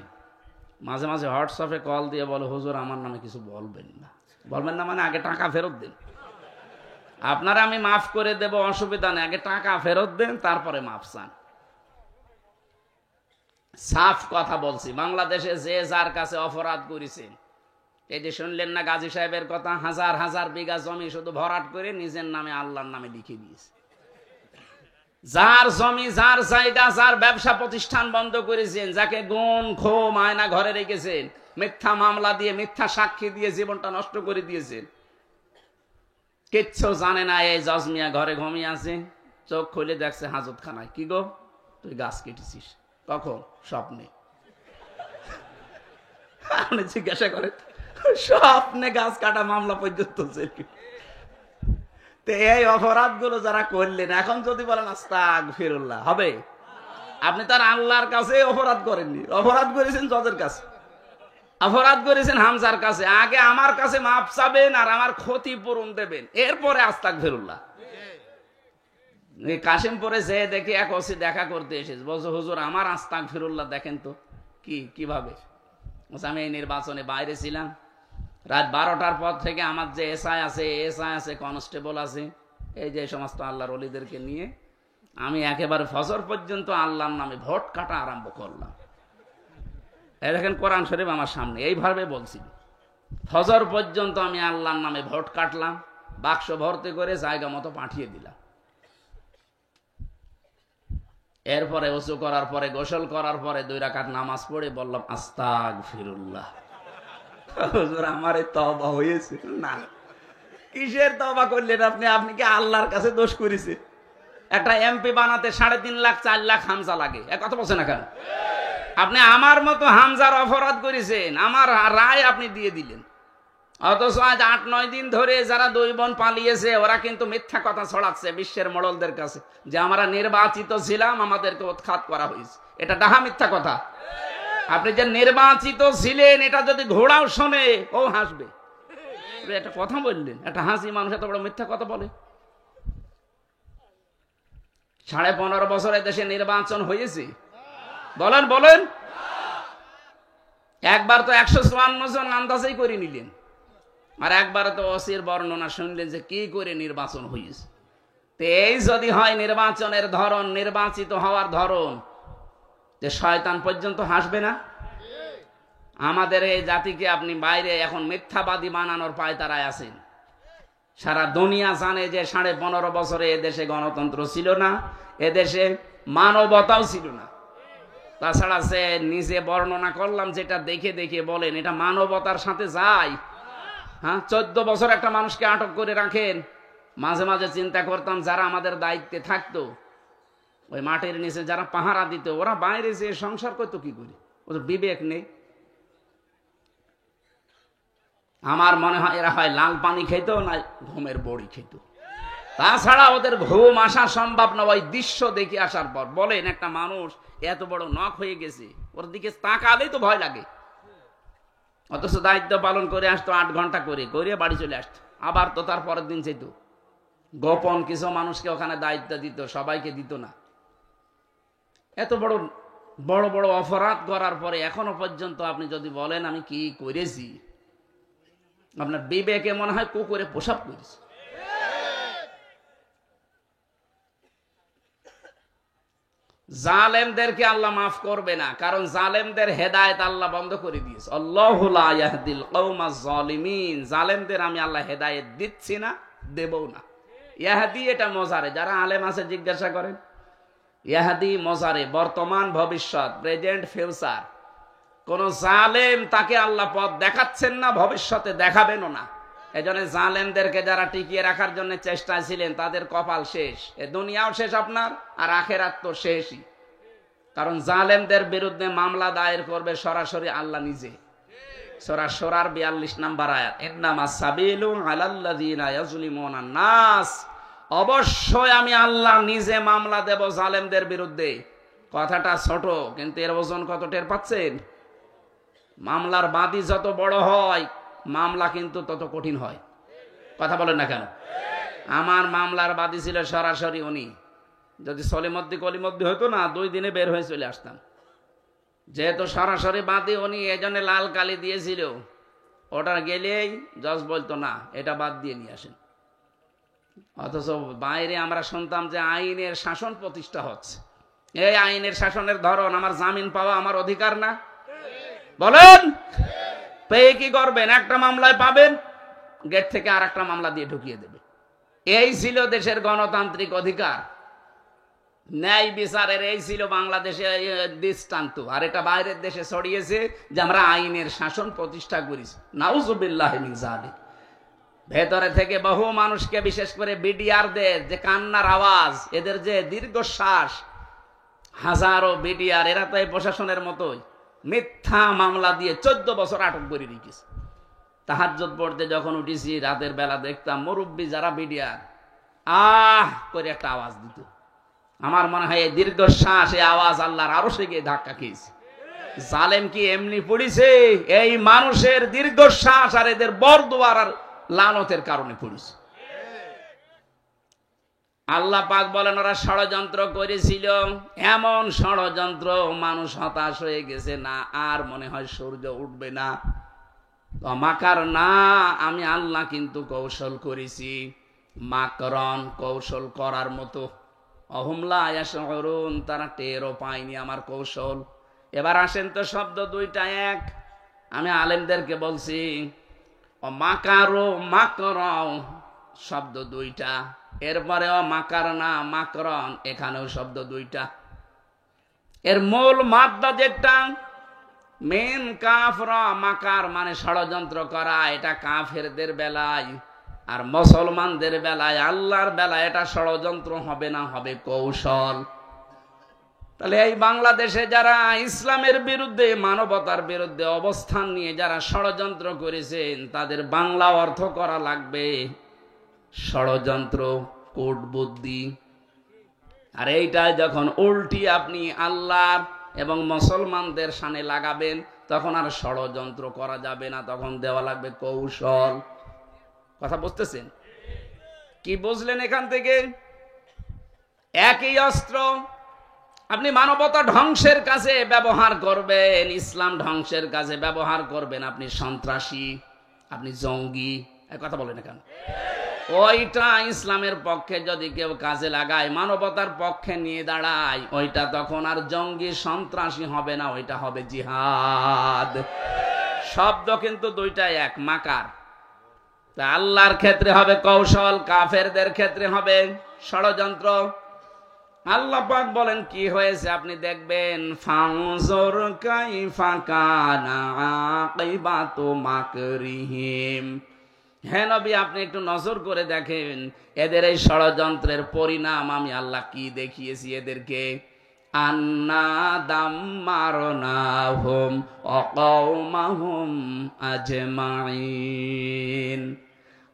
মাঝে মাঝে হোয়াটসঅ্যাপে কল দিয়ে বলে, হুজুর আমার নামে কিছু বলবেন না। বলবেন না মানে আগে টাকা ফেরত দিন। আপনারা আমি মাফ করে দেব, অসুবিধা নেই, আগে টাকা ফেরত দেন, তারপরে মাফ চান। সাফ কথা বলছি, বাংলাদেশে যে যার কাছে অপরাধ করেছেন, এই যে শুনলেন না গাজী সাহেবের কথা, হাজার হাজার বিঘা জমি শুধু ভরাট করে নিজের নামে আল্লাহর নামে লিখে দিয়েছে। যার জমি, যার জায়গা, যার ব্যবসা প্রতিষ্ঠান বন্ধ করেছেন, যাকে গুণ খো মায়না ঘরে রেখেছেন, মিথ্যা মামলা দিয়ে মিথ্যা সাক্ষী দিয়ে জীবনটা নষ্ট করে দিয়েছেন, কিচ্ছু জানে না। এই জজ মিয়া ঘরে ঘুমিয়ে আছে, চোখ খুলে দেখছে হাজতখানায়। কি গো, তুই গাছ কেটেছিস? কখন? স্বপ্নে। আপনি জিজ্ঞাসা করেন, স্বপ্নে গাছ কাটা মামলা পর্যন্ত। এই অপরাধ গুলো যারা করলেন, এখন যদি বলেন আস্তাগফিরুল্লাহ, হবে? আপনি তার আল্লাহর কাছে অপরাধ করেননি, অপরাধ করেছেন জজের কাছে, অপরাধ করেছেন হামজার কাছে। আগে আমার কাছে মাপ চাবেন আর আমার ক্ষতিপূরণ দেবেন, এরপরে আস্তাগফিরুল্লাহ। কাশিমপুরে যে দেখি এক ওসি দেখা করতে এসেছে, বলছে হুজুর আমার আস্তাগফিরুল্লাহ দেখেন তো। কিভাবে? আমি এই নির্বাচনে বাইরে ছিলাম, রাত 12টার পর থেকে আমার যে এসআই আছে, কনস্টেবল আছে, এই যে সমস্ত আল্লাহর ওলিদেরকে নিয়ে আমি একেবারে ফজর পর্যন্ত আল্লাহর নামে ভোট কাটা আরম্ভ করলাম। এই দেখেন কোরআন শরীফ আমার সামনে, এইভাবে বলছি, ফজর পর্যন্ত আমি আল্লাহর নামে ভোট কাটলাম, বাক্স ভর্তি করে জায়গা মতো পাঠিয়ে দিলাম। এরপরে ওযু করার পরে, গোসল করার পরে 2 রাকাত নামাজ পড়ে বললাম আস্তাগফিরুল্লাহ। হুজুর আমার এই তওবা হয়েছে না। কিসের তওবা করলেন আপনি? আপনি কি আল্লাহর কাছে দোষ করেছে? একটা এমপি বানাতে 3.5 লাখ 4 লাখ হামজা লাগে, এক কথা বলছেন না কেন? আপনি আমার মতো হামজার অপরাধ করেছেন, আমার রায় আপনি দিয়ে দিলেন। অথচ আজ 8-9 দিন ধরে যারা 2 বোন পালিয়েছে, ওরা কিন্তু মিথ্যা কথা ছড়াচ্ছে বিশ্বের মোড়লদের কাছে যে আমরা নির্বাচিত ছিলাম, আমাদেরকে উৎখাত করা হয়েছে। এটা ডাহা মিথ্যা কথা। আপনি যে নির্বাচিত ছিলেন, এটা যদি ঘোড়াও শোনে ও হাসবে। একটা কথা বললেন, একটা হাসি মানুষ এত বড় মিথ্যা কথা বলে? 15.5 বছরে দেশে নির্বাচন হয়েছে? বলেন বলেন। একবার তো 154 জন আন্দাজেই করে নিলেন, আর একবার তো ওসির বর্ণনা শুনলেন যে কি করে নির্বাচন হয়েছে। তো এই যদি হয় নির্বাচনের ধরন, নির্বাচিত হওয়ার ধরন, যে শয়তান পর্যন্ত হাসবে না? আমাদের এই জাতিকে আপনি বাইরে এখন মিথ্যাবাদী বানানোর পায়তারায় আছেন। সারা দুনিয়া জানে যে 15.5 বছরে এদেশে গণতন্ত্র ছিল না, এদেশে মানবতাও ছিল না। তাছাড়া সে নিজে বর্ণনা করলাম যেটা দেখে দেখে বলেন, এটা মানবতার সাথে যায়? হ্যাঁ, 14 বছর একটা মানুষকে আটক করে রাখেন। মাঝে মাঝে চিন্তা করতাম যারা আমাদের দায়িত্বে থাকতো, ওই মাটির নিচে যারা পাহারা দিত, ওরা বাইরে যে সংসার করতো কি করে? ওদের বিবেক নেই। আমার মনে হয় এরা হয় লাল পানি খেত না ঘুমের বড়ি খেত। তাছাড়া ওদের ঘুম আসা সম্ভব না ওই দৃশ্য দেখে আসার পর। বলেন একটা মানুষ এত বড় নখ হয়ে গেছে, ওর দিকে তাকালেই তো ভয় লাগে। অথচ দায়িত্ব পালন করে আসতো 8 ঘন্টা করে করে বাড়ি চলে আসতো, আবার তো তার পরের দিন যেত। গোপন কিছু মানুষকে ওখানে দায়িত্ব দিত, সবাইকে দিত না। এত বড় বড় বড় অপরাধ করার পরে এখনো পর্যন্ত আপনি যদি বলেন আমি কি করেছি, আপনার বিবেকে মনে হয় কুকুরে প্রসাব করেছে। জালেমদেরকে আল্লাহ মাফ করবে না, কারণ জালেমদের হেদায়েত আল্লাহ বন্ধ করে দিয়েছে। আল্লাহু লা ইয়াহদিল কওমাজ জালিমিন। জালেমদের আমি আল্লাহ হেদায়েত দিচ্ছি না, দেবও না। ইয়াহদি এটা মজারে, যারা আলেম আছে জিজ্ঞাসা করেন। ইয়াহদি মজারে, বর্তমান ভবিষ্যৎ, প্রেজেন্ট ফিউচার। কোন জালেম তাকে আল্লাহ পথ দেখাচ্ছেন না, ভবিষ্যতে দেখাবেনও না। এজন্য জালেমদেরকে যারা টিকিয়ে রাখার জন্য চেষ্টা ছিলেন, তাদের কপাল শেষ। এ দুনিয়াও শেষ আপনার, আর আখেরাত তো শেষই। কারণ জালেমদের বিরুদ্ধে মামলা দায়ের করবে সরাসরি আল্লাহ নিজে। সূরা শুরার 42 নম্বর আয়াত, ইন্নামাস সাবিলু আলাল্লাযিনা ইয়াজলিমুনান নাস। অবশ্যই আমি আল্লাহ নিজে মামলা দেব জালেমদের বিরুদ্ধে। কথাটা ছোট, কিন্তু এর ওজন কত টের পাচ্ছেন? মামলার বাদী যত বড় হয়, মামলা কিন্তু তত কঠিন হয়। কথা বলেন না কেন? আমার মামলার বাদী ছিল সরাসরি উনি। যদি সলিমদ্দি কলিমদ্দি হতো না, 2 দিনে বের হয়ে চলে আসতাম। যেহেতু সরাসরি বাদী উনি, এজন্য লাল কালি দিয়েছিল। ওটা গেলেই জজ বলতো না, এটা বাদ দিয়ে নিয়ে আসেন। অথচ বাইরে আমরা শুনতাম যে আইনের শাসন প্রতিষ্ঠা হচ্ছে। এই আইনের শাসনের ধরন, আমার জামিন পাওয়া আমার অধিকার না? বলেন, পেয়ে কি করবেন? একটা মামলায় পাবেন, গেট থেকে আর একটা মামলা দিয়ে ঢুকিয়ে দেবে। এই ছিল দেশের গণতান্ত্রিক অধিকার, ন্যায় বিচারের এই ছিল বাংলাদেশে দৃষ্টান্ত। আর এটা বাইরের দেশে ছড়িয়েছে যে আমরা আইনের শাসন প্রতিষ্ঠা করেছি। নাউজুবিল্লাহি মিন যালিক। ভেতরে থেকে বহু মানুষকে, বিশেষ করে বিডিআরদের যে কান্নার আওয়াজ, এদের যে দীর্ঘশ্বাস, হাজারো বিডিআর, এরা তো এই প্রশাসনের মতোই মিথ্যা মামলা দিয়ে 14 বছর আটক করে রেখেছে। তাহাজ্জুদ পড়তে যখন উঠেছি রাতের বেলা, দেখতাম মুরব্বী যারা বিডিআর আহ করে একটা আওয়াজ দিত। আমার মনে হয় এই দীর্ঘশ্বাস, এই আওয়াজ আল্লাহর আরশে গিয়ে ধাক্কা খেয়েছে। জালেম কি এমনি পড়েছে? এই মানুষের দীর্ঘশ্বাস আর এদের বরদুয়ার আর লানতের কারণে পড়েছে। আল্লাহ পাক বলেন ওরা ষড়যন্ত্র করেছিল, এমন ষড়যন্ত্র মানুষ হতাশ হয়ে গেছে, না আর মনে হয় সূর্য উঠবে না। মাকার না, আমি আল্লাহ কিন্তু কৌশল করেছি। মাকরন, কৌশল করার মতো। অহুমলা ইয়াশউরুন, তারা টেরও পায়নি আমার কৌশল। এবার আসেন তো, শব্দ দুইটা এক। আমি আলেমদেরকে বলছি মাকারো মাকরও শব্দ দুইটা, এরপরে মাকার না মাকরন, এখানেও শব্দ দুইটা। এর মূল মাদ্দা যেটা মেন কাফরা, মাকার মানে ষড়যন্ত্র করা, এটা কাফেরদের বেলায়। আর মুসলমানদের বেলায়, আল্লাহর বেলায় এটা ষড়যন্ত্র হবে না, হবে কৌশল। তাহলে এই বাংলাদেশে যারা ইসলামের বিরুদ্ধে, মানবতার বিরুদ্ধে অবস্থান নিয়ে যারা ষড়যন্ত্র করেছেন, তাদের বাংলা অর্থ করা লাগবে ষড়যন্ত্র, কূটবুদ্ধি। আর এইটা যখন উল্টি আপনি আল্লাহ এবং মুসলমানদের সামনে লাগাবেন, তখন আর ষড়যন্ত্র করা যাবে না, তখন দেওয়া লাগবে কৌশল। কথা বুঝতেছেন? কি বুঝলেন এখান থেকে? একই অস্ত্র আপনি মানবতা ধ্বংসের কাছে ব্যবহার করবেন, ইসলাম ধ্বংসের কাছে ব্যবহার করবেন, আপনি সন্ত্রাসী, আপনি জঙ্গি। কথা বলেন এখানে। ওইটা ইসলামের পক্ষে যদি কেউ কাজে লাগায়, মানবতার পক্ষে নিয়ে দাঁড়ায়, ওইটা তখন আর জঙ্গি সন্ত্রাসী হবে না, ওইটা হবে জিহাদ। শব্দ কিন্তু দুইটা এক, মাকার। আল্লাহর ক্ষেত্রে হবে কৌশল, কাফেরদের ক্ষেত্রে হবে ষড়যন্ত্র। আল্লাহ পাক বলেন কি হয়েছে আপনি দেখবেন, ফানজুর কাইফা কানা আকিবাতু মাকরিহিম। হ্যাঁ নবী, আপনি একটু নজর করে দেখেন এদের এই ষড়যন্ত্রের পরিণাম আমি আল্লাহ কি দেখিয়েছি এদেরকে। আন্না দাম্মারনাহুম ওয়া কওমাহুম আজমাইন।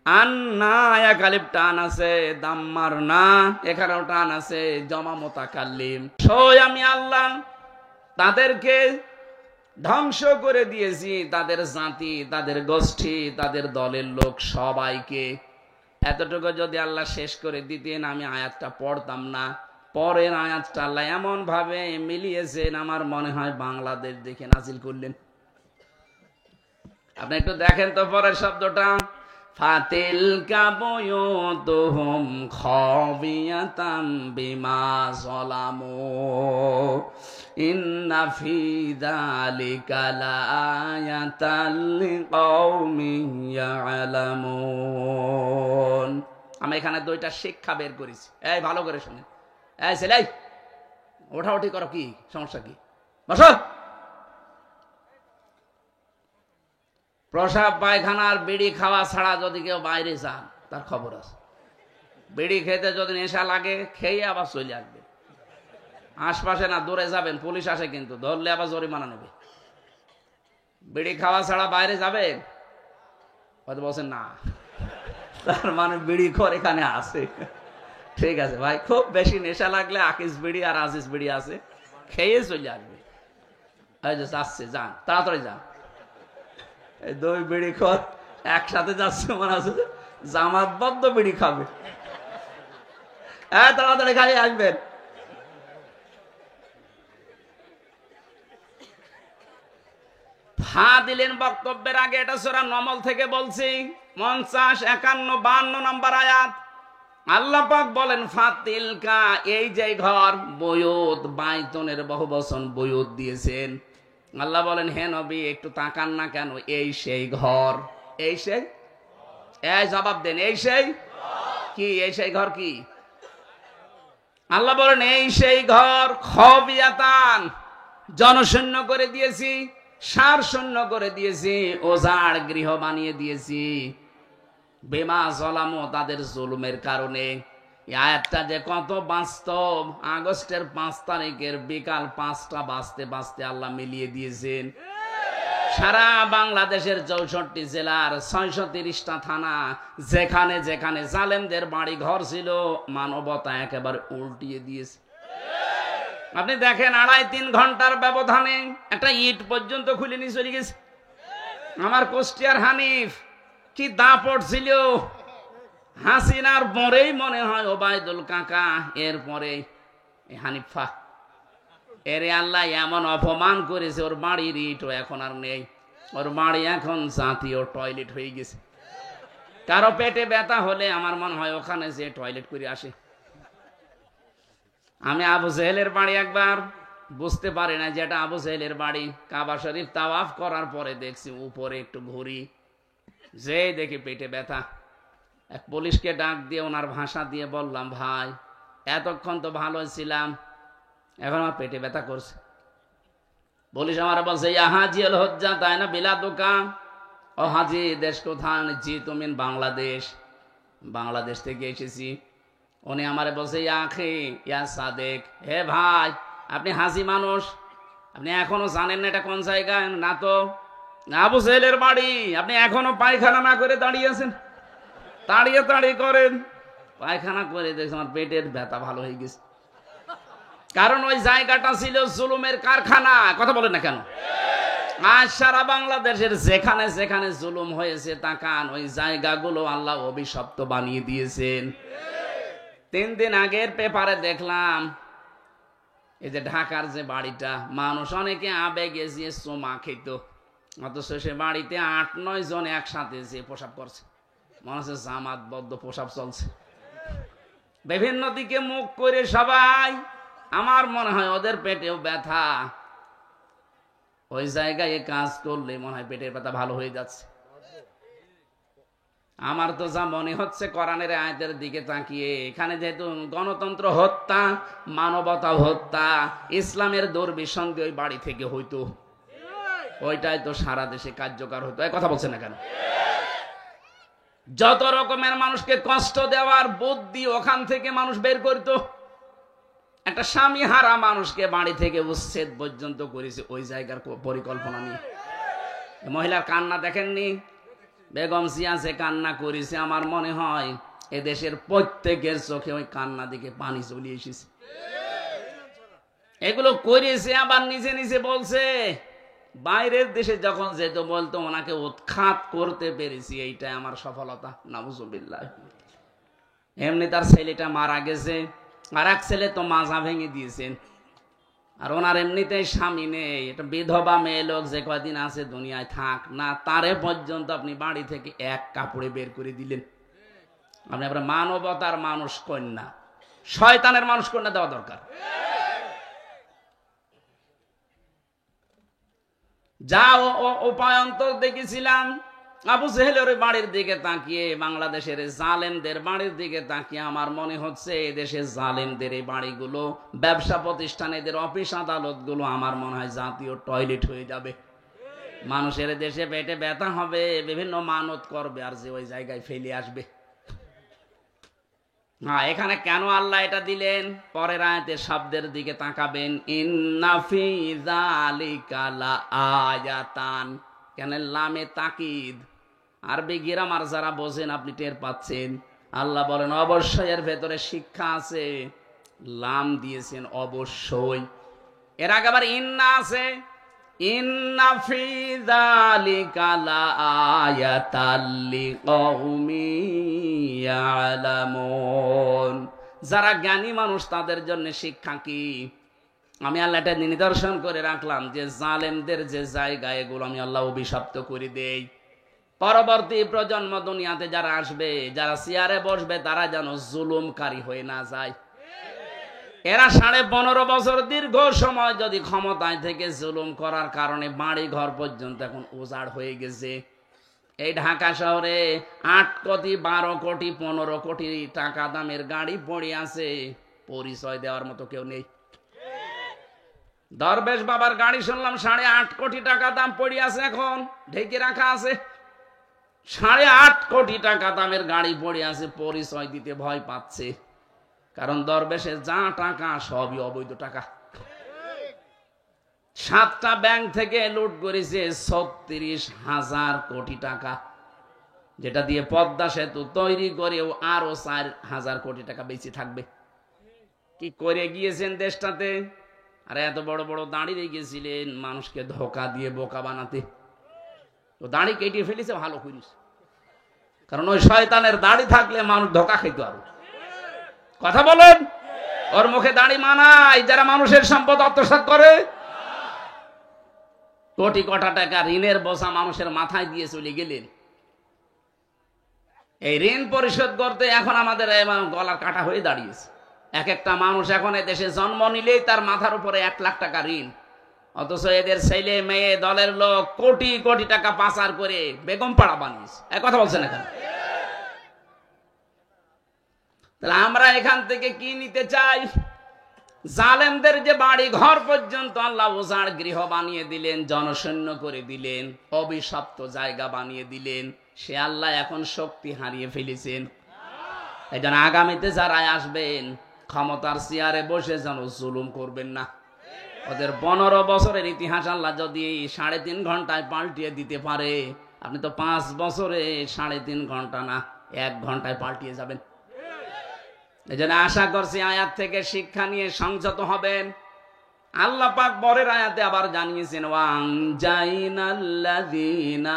আন্না এক আলিফ টান আছে, দাম্মার না এখানেও টান আছে, জমা মুতাকাল্লিম। আমি আল্লাহ তাদেরকে ধ্বংস করে দিয়েছি, তাদের জাতি, তাদের গোষ্ঠী, তাদের দলের লোক সবাইকে। এতটুকু যদি আল্লাহ শেষ করে দিতেন, আমি আয়াতটা পড়তাম না। পরের আয়াতটা আল্লাহ এমন ভাবে মিলিয়েছেন, আমার মনে হয় বাংলাদেশ দেখে নাজিল করলেন। আপনি একটু দেখেন তো পরের শব্দটা, ফাতিলকা বুয়ুতুহুম খাবিয়াতাম বিমা যালামু ইন্না ফি যালিকা লাআয়াতাল লিকাওমিন ইয়ালামুন। আমি এখানে দুইটা শিক্ষা বের করেছি, এই ভালো করে শুনেন। এই ছেলে, ওঠাউঠি করো, কি সমস্যা? কি বসো। প্রসাব পায়খানার বিড়ি খাওয়া ছাড়া যদি কেউ বাইরে যান, তার খবর আছে। বিড়ি খেতে যদি নেশা লাগে, খেয়ে আবার চলে আসবে। আশপাশে না, দূরে যাবেন, পুলিশ আসে কিন্তু, ধরলে আবার জরিমানা নেবে। বিড়ি খাওয়া ছাড়া বাইরে যাবেন? হয়তো বলছেন না, তার মানে বিড়ি খোর এখানে আছে। ঠিক আছে ভাই, খুব বেশি নেশা লাগলে আকিস বিড়ি আর আজিজ বিড়ি আছে, খেয়ে চলে আসবে। যাচ্ছে, যান, তাড়াতাড়ি যান। এই দুই বিড়ি খোর একসাথে যাচ্ছে, মানে আছে জামাতবদ্ধ বিড়ি খাবে। হ্যাঁ, তাড়াতাড়ি খাইয়ে আসবেন। হা দিলেন বক্তব্যের আগে। এটা সূরা নমল থেকে বলছি, 50, 51, 52 নম্বর আয়াত। আল্লাহ পাক বলেন ফাতিলকা, এই যে ঘর, বয়ুত, বাইতনের বহুবচন বয়ুত দিয়েছেন। আল্লাহ বলেন হে নবী একটু তাকান না কেন, এই সেই ঘর। এই সেই, এই জবাব দেন, এই সেই কি? এই সেই ঘর কি? আল্লাহ বলেন এই সেই ঘর, খবিয়াতান, জনশূন্য করে দিয়েছি, সার শূন্য করে দিয়েছি, ওজাড় গৃহ বানিয়ে দিয়েছি। বেমা জলামো, তাদের জুলুমের কারণে। এই আয়াতটা যে কত বাস্তব, আগস্টের 5 তারিখের বিকাল 5টা বাজতে বাজতে আল্লাহ মিলিয়ে দিয়েছেন। সারা বাংলাদেশের 64 জেলার 630টা থানা, যেখানে যেখানে জালেমদের বাড়ি ঘর ছিল, মানবতা একেবারে উল্টিয়ে দিয়েছে। আপনি দেখেন 2.5-3 ঘন্টার ব্যবধানে একটা ইট পর্যন্ত খুলে নিয়ে চলে গেছে। আমার কুষ্টিয়ার হানিফ কি দাপট ছিল, হাসিনার পরেই মনে হয় ওবায়দুল কাকা, এরপরে হানিফা। এরে আল্লাহ এমন অপমান করেছে, ওর বাড়ির ইটও এখন আর নেই, ওর বাড়ি এখন জাতীয় টয়লেট হয়ে গেছে। কারো পেটে ব্যথা হলে আমার মনে হয় ওখানে যে টয়লেট করে আসে। আমি আবু জেহেলের বাড়ি একবার বুঝতে পারি না যেটা আবু জেহেলের বাড়ি, কাবা শরীফ তাওয়াফ করার পরে দেখছি উপরে একটু ঘুরি, যে দেখি পেটে ব্যথা। এক পুলিশকে ডাক দিয়ে ওনার ভাষা দিয়ে বললাম, ভাই এতক্ষণ তো ভালো ছিলাম, এখন আমার পেটে ব্যথা করছে। পুলিশ আমার বলছে ইয়া হাজি আল হজ্জা, তাই না বিলা দোকান। ও হাজি, দেশ কোথায়? জি তুমি বাংলাদেশ। বাংলাদেশ থেকে এসেছি। উনি আমারে বলছে ইয়া আখি ইয়া সাদেক, হে ভাই আপনি হাজি মানুষ, আপনি এখনো জানেন না এটা কোন জায়গায়? না তো। আবু জেহেলের বাড়ি, আপনি এখনো পায়খানা না করে দাঁড়িয়ে আছেন? দাঁড়িয়ে দাঁড়িয়ে করেন, পায়খানা করে দেখছি আমার পেটের ব্যথা ভালো হয়ে গেছে। কারণ ওই জায়গাটা ছিল জুলুমের কারখানা। কথা বলেন না কেন? আজ সারা বাংলাদেশের যেখানে যেখানে জুলুম হয়েছে, তাকান ওই জায়গাগুলো আল্লাহ অভিশপ্ত বানিয়ে দিয়েছেন। 3 দিন আগের পেপারে দেখলাম, এই যে ঢাকার যে বাড়িটা, মানুষ অনেকে আবেগে যে চুমা খেত, অথচ সে বাড়িতে 8-9 জন একসাথে যে প্রসাব করছে, মনে হচ্ছে জামাতবদ্ধ প্রসাব চলছে। বিভিন্ন দিকে মুখ করে সবাই, আমার মনে হয় ওদের পেটেও ব্যথা। ওই জায়গায় কাজ করলে মনে হয় পেটের ব্যথা ভালো হয়ে যাচ্ছে। আমার তো যা মনে হচ্ছে কোরআনের আয়াতের দিকে তাকিয়ে, এখানে যেহেতু গণতন্ত্র হত্যা, মানবতা হত্যা, ইসলামের দুর্বিসন্ধি ওই বাড়ি থেকে হইতো, ওইটাই তো সারা দেশে কার্যকর হতো। এই কথা বলছেন না কেন? যত রকমের মানুষকে কষ্ট দেওয়ার বুদ্ধি ওখান থেকে মানুষ বের করতো। একটা স্বামী হারা মানুষকে বাড়ি থেকে উচ্ছেদ পর্যন্ত করেছে ওই জায়গার পরিকল্পনা নিয়ে। মহিলার কান্না দেখেননি? বেগম জিয়া যে কান্না করেছে, আমার মনে হয় এদেশের প্রত্যেকের চোখে ওই কান্না দিকে পানি চলে এসেছে। এগুলো করেছে আবার নিজে নিজে বলছে। বাইরের দেশে যখন যেত বলতো ওনাকে উৎখাত করতে পেরেছি, এইটাই আমার সফলতা। নাউজুবিল্লাহ। এমনি তার ছেলেটা মারা গেছে, আর এক ছেলে তো মাজা ভেঙে দিয়েছেন, আর ওনার এমনিতেই স্বামী নেই। এটা বিধবা মেয়ে লোক, যে কয়দিন আছে দুনিয়ায় থাক না, তারে পর্যন্ত আপনি বাড়ি থেকে এক কাপড়ে বের করে দিলেন। আপনি আবার মানবতার মানুষ কন্যা, শয়তানের মানুষ কন্যা দেওয়া দরকার। যা উপায়ন্তর দেখেছিলাম, আবু জেহেলের বাড়ির দিকে তাকিয়ে, বাংলাদেশের জালেমদের বাড়ির দিকে তাকিয়ে আমার মনে হচ্ছে এদেশের জালেমদের এই বাড়িগুলো, ব্যবসা প্রতিষ্ঠান, এদের অফিস আদালত গুলো আমার মনে হয় জাতীয় টয়লেট হয়ে যাবে। মানুষের দেশে পেটে ব্যথা হবে, বিভিন্ন মানত করবে, আর যে ওই জায়গায় ফেলে আসবে। হ্যাঁ, এখানে কেন আল্লাহ এটা দিলেন? পরের আয়াতের শব্দের দিকে তাকাবেন, ইন্না ফি যালিকা লাআয়াতান। কেন লামে তাকিদ? আরবি গ্রামার যারা বোঝেন আপনি টের পাচ্ছেন। আল্লাহ বলেন অবশ্যই এর ভেতরে শিক্ষা আছে। লাম দিয়েছেন অবশ্যই। এর আগে আবার ইন্না আছে, ইন্না ফি যালিকা লাআয়াতাল লিকাউমি ইয়ালামুন। যারা জ্ঞানী মানুষ তাদের জন্য শিক্ষা কি? আমি আল্লাহ এটা নিদর্শন করে রাখলাম যে জালেমদের যে জায়গা এগুলো আমি আল্লাহ অভিশপ্ত করে দেই। পরবর্তী প্রজন্ম দুনিয়াতে যারা আসবে, যারা চেয়ারে বসবে, তারা যেন জুলুমকারী হয়ে না যায়। এরা 15.5 বছর দীর্ঘ সময় যদি ক্ষমতায় থেকে জুলুম করার কারণে বাড়ি ঘর পর্যন্ত এখন উজাড় হয়ে গেছে। এই ঢাকা শহরে 8 কোটি 12 কোটি 15 কোটি টাকা দামের গাড়ি পড়ে আছে, পরিচয় দেওয়ার মতো কেউ নেই। দরবেশ বাবার গাড়ি শুনলাম 8.5 কোটি টাকা দাম পড়ে আছে, এখন ঢেকে রাখা আছে। 8.5 কোটি টাকা দামের গাড়ি পড়ে আছে, পরিচয় দিতে ভয় পাচ্ছে। কারণ দরবেশের যা টাকা সবই অবৈধ টাকা। 7টা ব্যাংক থেকে লুট করেছে 36,000 কোটি টাকা, যেটা দিয়ে পদ্মা সেতু তৈরি করেও আরো 4,000 কোটি টাকা বেঁচে থাকবে। কি করে গিয়েছেন দেশটাতে? আর এত বড় বড় দাড়ি রেখেছিলেন মানুষকে ধোকা দিয়ে বোকা বানাতে। তো দাড়ি কেটে ফেলেছে, ভালো করিস, কারণ ওই শয়তানের দাড়ি থাকলে মানুষ ধোকা খাইতো। আরো কথা বলেন, ওর মুখে দাড়ি মানায় যারা মানুষের সম্পদ আত্মসাৎ করে। কোটি কোটি টাকা ঋণের বোঝা মানুষের মাথায় দিয়ে চলে গেলেন। এই ঋণ পরিশোধ করতে এখন আমাদের গলার কাটা হয়ে দাঁড়িয়েছে। এক একটা মানুষ এখন দেশে জন্ম নিলেই তার মাথার উপরে 1 লাখ টাকা ঋণ, অথচ এদের ছেলে মেয়ে দলের লোক কোটি কোটি টাকা পাচার করে বেগম পাড়া বানিয়েছে। এক কথা বলছেন এখন। তাহলে আমরা এখান থেকে কি নিতে চাই? জালেমদের যে বাড়ি ঘর পর্যন্ত আল্লাহ উজাড় গৃহ বানিয়ে দিলেন, জনশূন্য করে দিলেন, অভিশপ্ত জায়গা বানিয়ে দিলেন, সে আল্লাহ এখন শক্তি হারিয়ে ফেলেছেন। এই জন্য আগামীতে যারা আসবেন ক্ষমতার চেয়ারে বসে যেন জুলুম করবেন না। ওদের 15 বছরের ইতিহাস আল্লাহ যদি 3.5 ঘন্টায় পাল্টিয়ে দিতে পারে, আপনি তো 5 বছরে 3.5 ঘন্টা না 1 ঘন্টায় পাল্টিয়ে যাবেন। এই জন্য আশা করছি আয়াত থেকে শিক্ষা নিয়ে সংযত হবেন। আল্লাহ পাক পরের আয়াতে আবার জানিয়েছেন, ওয়ানজাইনাল্লাযীনা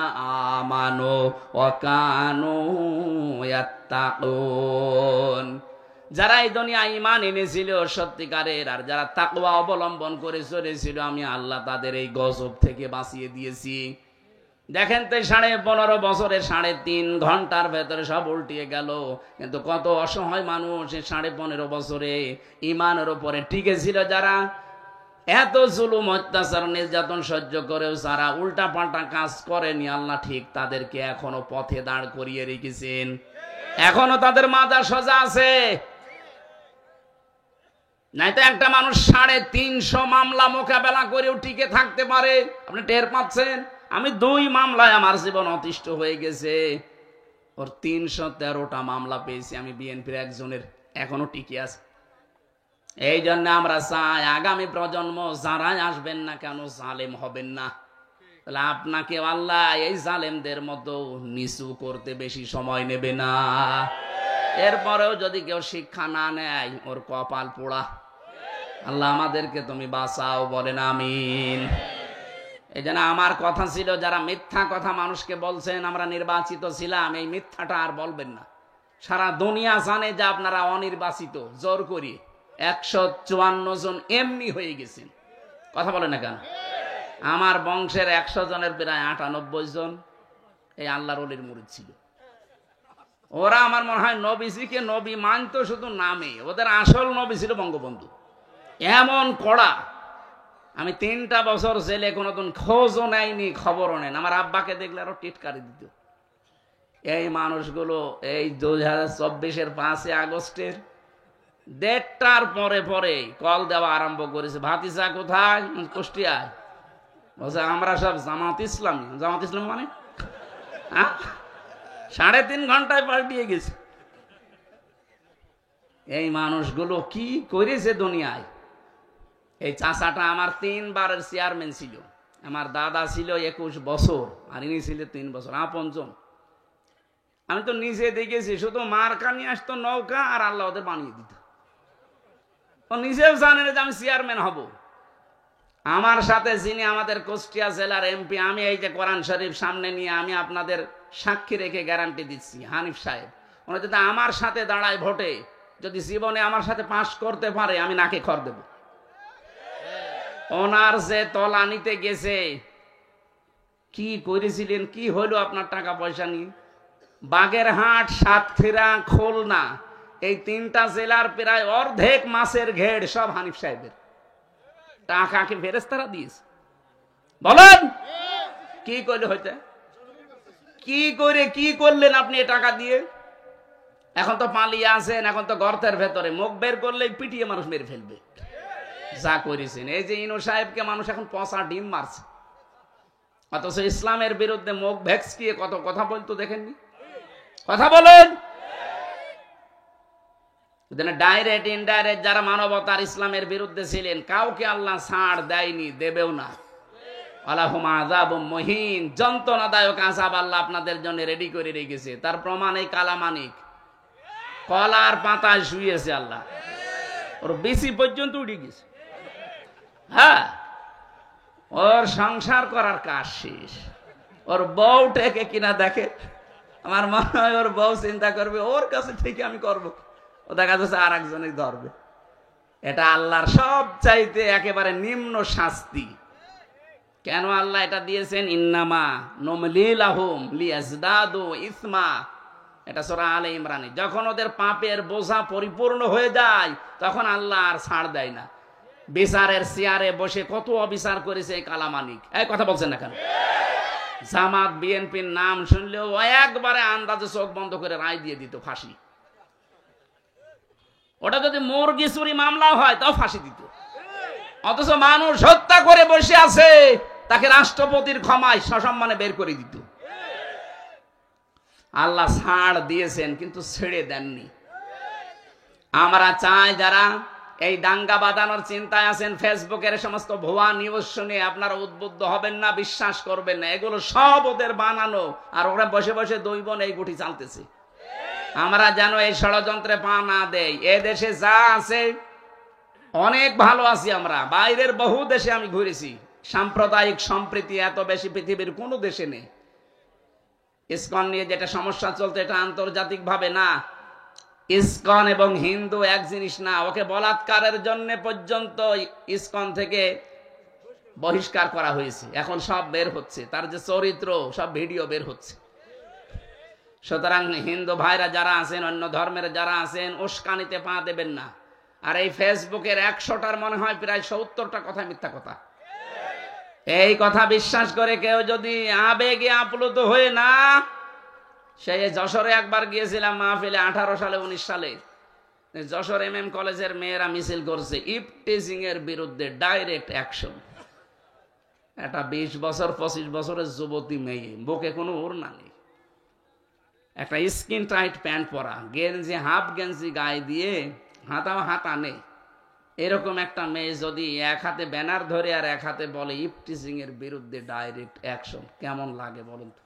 আমানু ওয়া কানু ইয়াত্তাকুন। যারা এই দুনিয়ায় ঈমান এনেছিল সত্যিকারের, আর যারা তাকওয়া অবলম্বন করে চলেছিল, আমি আল্লাহ তাদের এই গজব থেকে বাঁচিয়ে দিয়েছি। দেখেন তো 15.5 বছরে 3.5 ঘন্টার ভেতরে সব উল্টিয়ে গেল। কিন্তু কত অসহায় মানুষ 15.5 বছরে ঈমানের উপরে টিকে ছিল, যারা এত জুলুম অত্যাচার নির্যাতন সহ্য করেও যারা উল্টা পাল্টা কাজ করেনি, আল্লাহ ঠিক তাদেরকে এখনো পথে দাঁড় করিয়ে রেখেছেন। এখনো তাদের মাথা সোজা আছে। নাই তো একটা মানুষ 350 মামলা মোকাবেলা করেও টিকে থাকতে পারে, আপনি টের পাচ্ছেন? আমি 2 মামলায় আমার জীবন অতিষ্ঠ হয়ে গেছে, ওর 313টা মামলা পেয়েছি, আমি বিএনপির একজনের, এখনো টিকে আছে। এই জন্য আমরা চাই আগামী প্রজন্ম যারাই আসবেন না কেন জালেম হবেন না। তাহলে আপনাকে আল্লাহ এই জালেমদের মতো নিচু করতে বেশি সময় নেবে না। এরপরেও যদি কেউ শিক্ষা না নেয়, ওর কপাল পোড়া। আল্লাহ আমাদেরকে তুমি বাঁচাও, বলেন আমিন। এই জন্য আমার কথা ছিল, যারা মিথ্যা কথা মানুষকে বলছেন আমরা নির্বাচিত ছিলাম, এই মিথ্যাটা আর বলবেন না। সারা দুনিয়া জানে যে আপনারা অনির্বাচিত, জোর করি 154 জন এমনি হয়ে গেছেন। কথা বলে না কেন? আমার বংশের 100 জনের প্রায় 98 জন এই আল্লাহর ওলির মুরিদ ছিল। ওরা আমার মনে হয় নবীজিকে নবী মানতো শুধু নামে, ওদের আসল নবী ছিল বঙ্গবন্ধু। এমন কড়া, আমি 3টা বছর জেলে কোনোদিন খোঁজও নেয়নি, খবরও নেন। আমার আব্বাকে দেখলে আরো টিটকারি দিত। এই মানুষগুলো এই 2024-এর 5 আগস্টের 1:30টার পরে পরে কল দেওয়া আরম্ভ করেছে, ভাতিজা কোথায়? কুষ্টিয়ায়। বলছে আমরা সব জামাত ইসলামী। জামাত ইসলামী মানে 3.5 ঘন্টায় পাল্টিয়ে গেছে। এই মানুষগুলো কি করেছে দুনিয়ায়। এই চাচাটা আমার 3 বারের চেয়ারম্যান ছিল। আমার দাদা ছিল 21 বছর, আর ইনি ছিল 3 বছর, আপনজন। আমি তো নিজে দেখেছি, শুধু মার্কা নিয়ে আসতো নৌকা, আর আল্লাহ ওদের বানিয়ে দিত। ও নিজেও জানেন যে আমি চেয়ারম্যান হব। আমার সাথে যিনি আমাদের কুষ্টিয়া জেলার এমপি, আমি এই যে কোরআন শরীফ সামনে নিয়ে আমি আপনাদের সাক্ষী রেখে গ্যারান্টি দিচ্ছি, হানিফ সাহেব, উনি যদি আমার সাথে দাঁড়ায় ভোটে, যদি জীবনে আমার সাথে পাশ করতে পারে, আমি নাকে খড় দেব। ওনার যে তলানিতে গেছে, কি করেছিলেন, কি হলো আপনার টাকা পয়সা নিয়ে? বাগেরহাট, সাতক্ষীরা, খুলনা এই 3টা জেলার প্রায় অর্ধেক মাছের ঘেড় সব হানিফ সাহেবের টাকাকে ফেরেশতারা দিয়েছে। বলেন কি করলে হইতে, কি করে কি করলেন আপনি এ টাকা দিয়ে? এখন তো পালিয়ে আছেন, এখন তো গর্তের ভেতরে, মুখ বের করলেই পিটিয়ে মানুষ মেরে ফেলবে। যা করেছেন, এই যে ইনু সাহেবকে মানুষ এখন পচা ডিম মারছে, অথচ ইসলামের বিরুদ্ধে মুখ ভেক্সকিয়ে কত কথা বলতো দেখেননি? কথা বলেন। ডাইরেক্ট ইনডাইরেক্ট যারা মানবতার ইসলামের বিরুদ্ধে ছিলেন কাউকে আল্লাহ ছাড় দেয়নি, দেবেও না। আলাহুম আযাবুম মুহিন, যন্ত্রণাদায়ক আযাব আল্লাহ আপনাদের জন্য রেডি করে রেখেছে। তার প্রমাণ এই কালামানিক কলার পাতায় শুয়েছে আল্লাহ, ওর বেশি পর্যন্ত উঠে গেছে। হ্যাঁ, ওর সংসার করার কাজ শেষ। ওর বউটাকে কিনা দেখে, আমার মনে হয় ওর বউ চিন্তা করবে ওর কাছে থেকে আমি করব, ও দেখা যাচ্ছে আর একজনে ধরবে। এটা আল্লাহর সব চাইতে একেবারে নিম্ন শাস্তি। কেন আল্লাহ এটা দিয়েছেন? ইন্নামা নুমলি লাহুম লিয়াজদাদু ইসমা, এটা সূরা আলে ইমরানে। যখন ওদের পাপের বোঝা পরিপূর্ণ হয়ে যায় তখন আল্লাহ আর ছাড় দেয় না। বিচারের চেয়ারে বসে কত অবিচার করেছে এই কালামানিক, এই কথা বলছেন না কেন? জামাত বিএনপির নাম শুনলেও একবারে আন্দাজে চোখ বন্ধ করে রায় দিয়ে দিত ফাঁসি। ওটা যদি মুরগি চুরি মামলা হয় তাও ফাঁসি দিত। অথচ মানুষ হত্যা করে বসে আছে, তাকে রাষ্ট্রপতির ক্ষমায় সসম্মানে বের করে দিত। আল্লাহ ছাড় দিয়েছেন কিন্তু ছেড়ে দেননি। আমরা চাই যারা এই দাঙ্গা বাঁধানোর চিন্তায় আছেন, ফেসবুকের সমস্ত ভুয়া নিউজ শুনে আপনারা উদ্বুদ্ধ হবেন না, বিশ্বাস করবেন না। এগুলো সব ওদের বানানো, আর ওরা বসে বসে দুই বোন এই গুটি চালতেছে। আমরা যেন এই ষড়যন্ত্রে পা না দেই। এ দেশে যা আছে অনেক ভালো আছি আমরা, বাইরের বহু দেশে আমি ঘুরেছি, সাম্প্রদায়িক সম্প্রীতি এত বেশি পৃথিবীর কোনো দেশে নেই। ইসকন নিয়ে যেটা সমস্যা চলতে, এটা আন্তর্জাতিক ভাবে না। ইসকন এবং হিন্দু এক জিনিস না। ওকে বলাৎকারের জন্য পর্যন্ত ইসকন থেকে বহিষ্কার করা হয়েছে। এখন সব বের হচ্ছে, তার যে চরিত্র সব ভিডিও বের হচ্ছে। সুতরাং হিন্দু ভাইরা যারা আছেন, অন্য ধর্মের যারা আছেন, উস্কানিতে পা দেবেন না। আর এই ফেসবুকের 100টার মনে হয় প্রায় 70টা কথা মিথ্যা কথা। এই কথা বিশ্বাস করে কেউ যদি আবেগে আপ্লুত হয়ে না, সেই যশোরে একবার গিয়েছিলাম মাহফিলে, 18 সালে 19 সালে যশোর MM কলেজের মেয়েরা মিছিল করছে ইফটিজিং এর বিরুদ্ধে, ডাইরেক্ট অ্যাকশন। একটা 20 বছর 25 বছরের যুবতী মেয়ে, বুকে কোনো ওড়না নেই, একটা স্কিন টাইট প্যান্ট পরা, গেঞ্জি হাফ গেঞ্জি গায়ে দিয়ে, হাতা নেই, এরকম একটা মেয়ে যদি এক হাতে ব্যানার ধরে আর এক হাতে বলে ইফটিজিং এর বিরুদ্ধে ডাইরেক্ট অ্যাকশন, কেমন লাগে বলুন তো?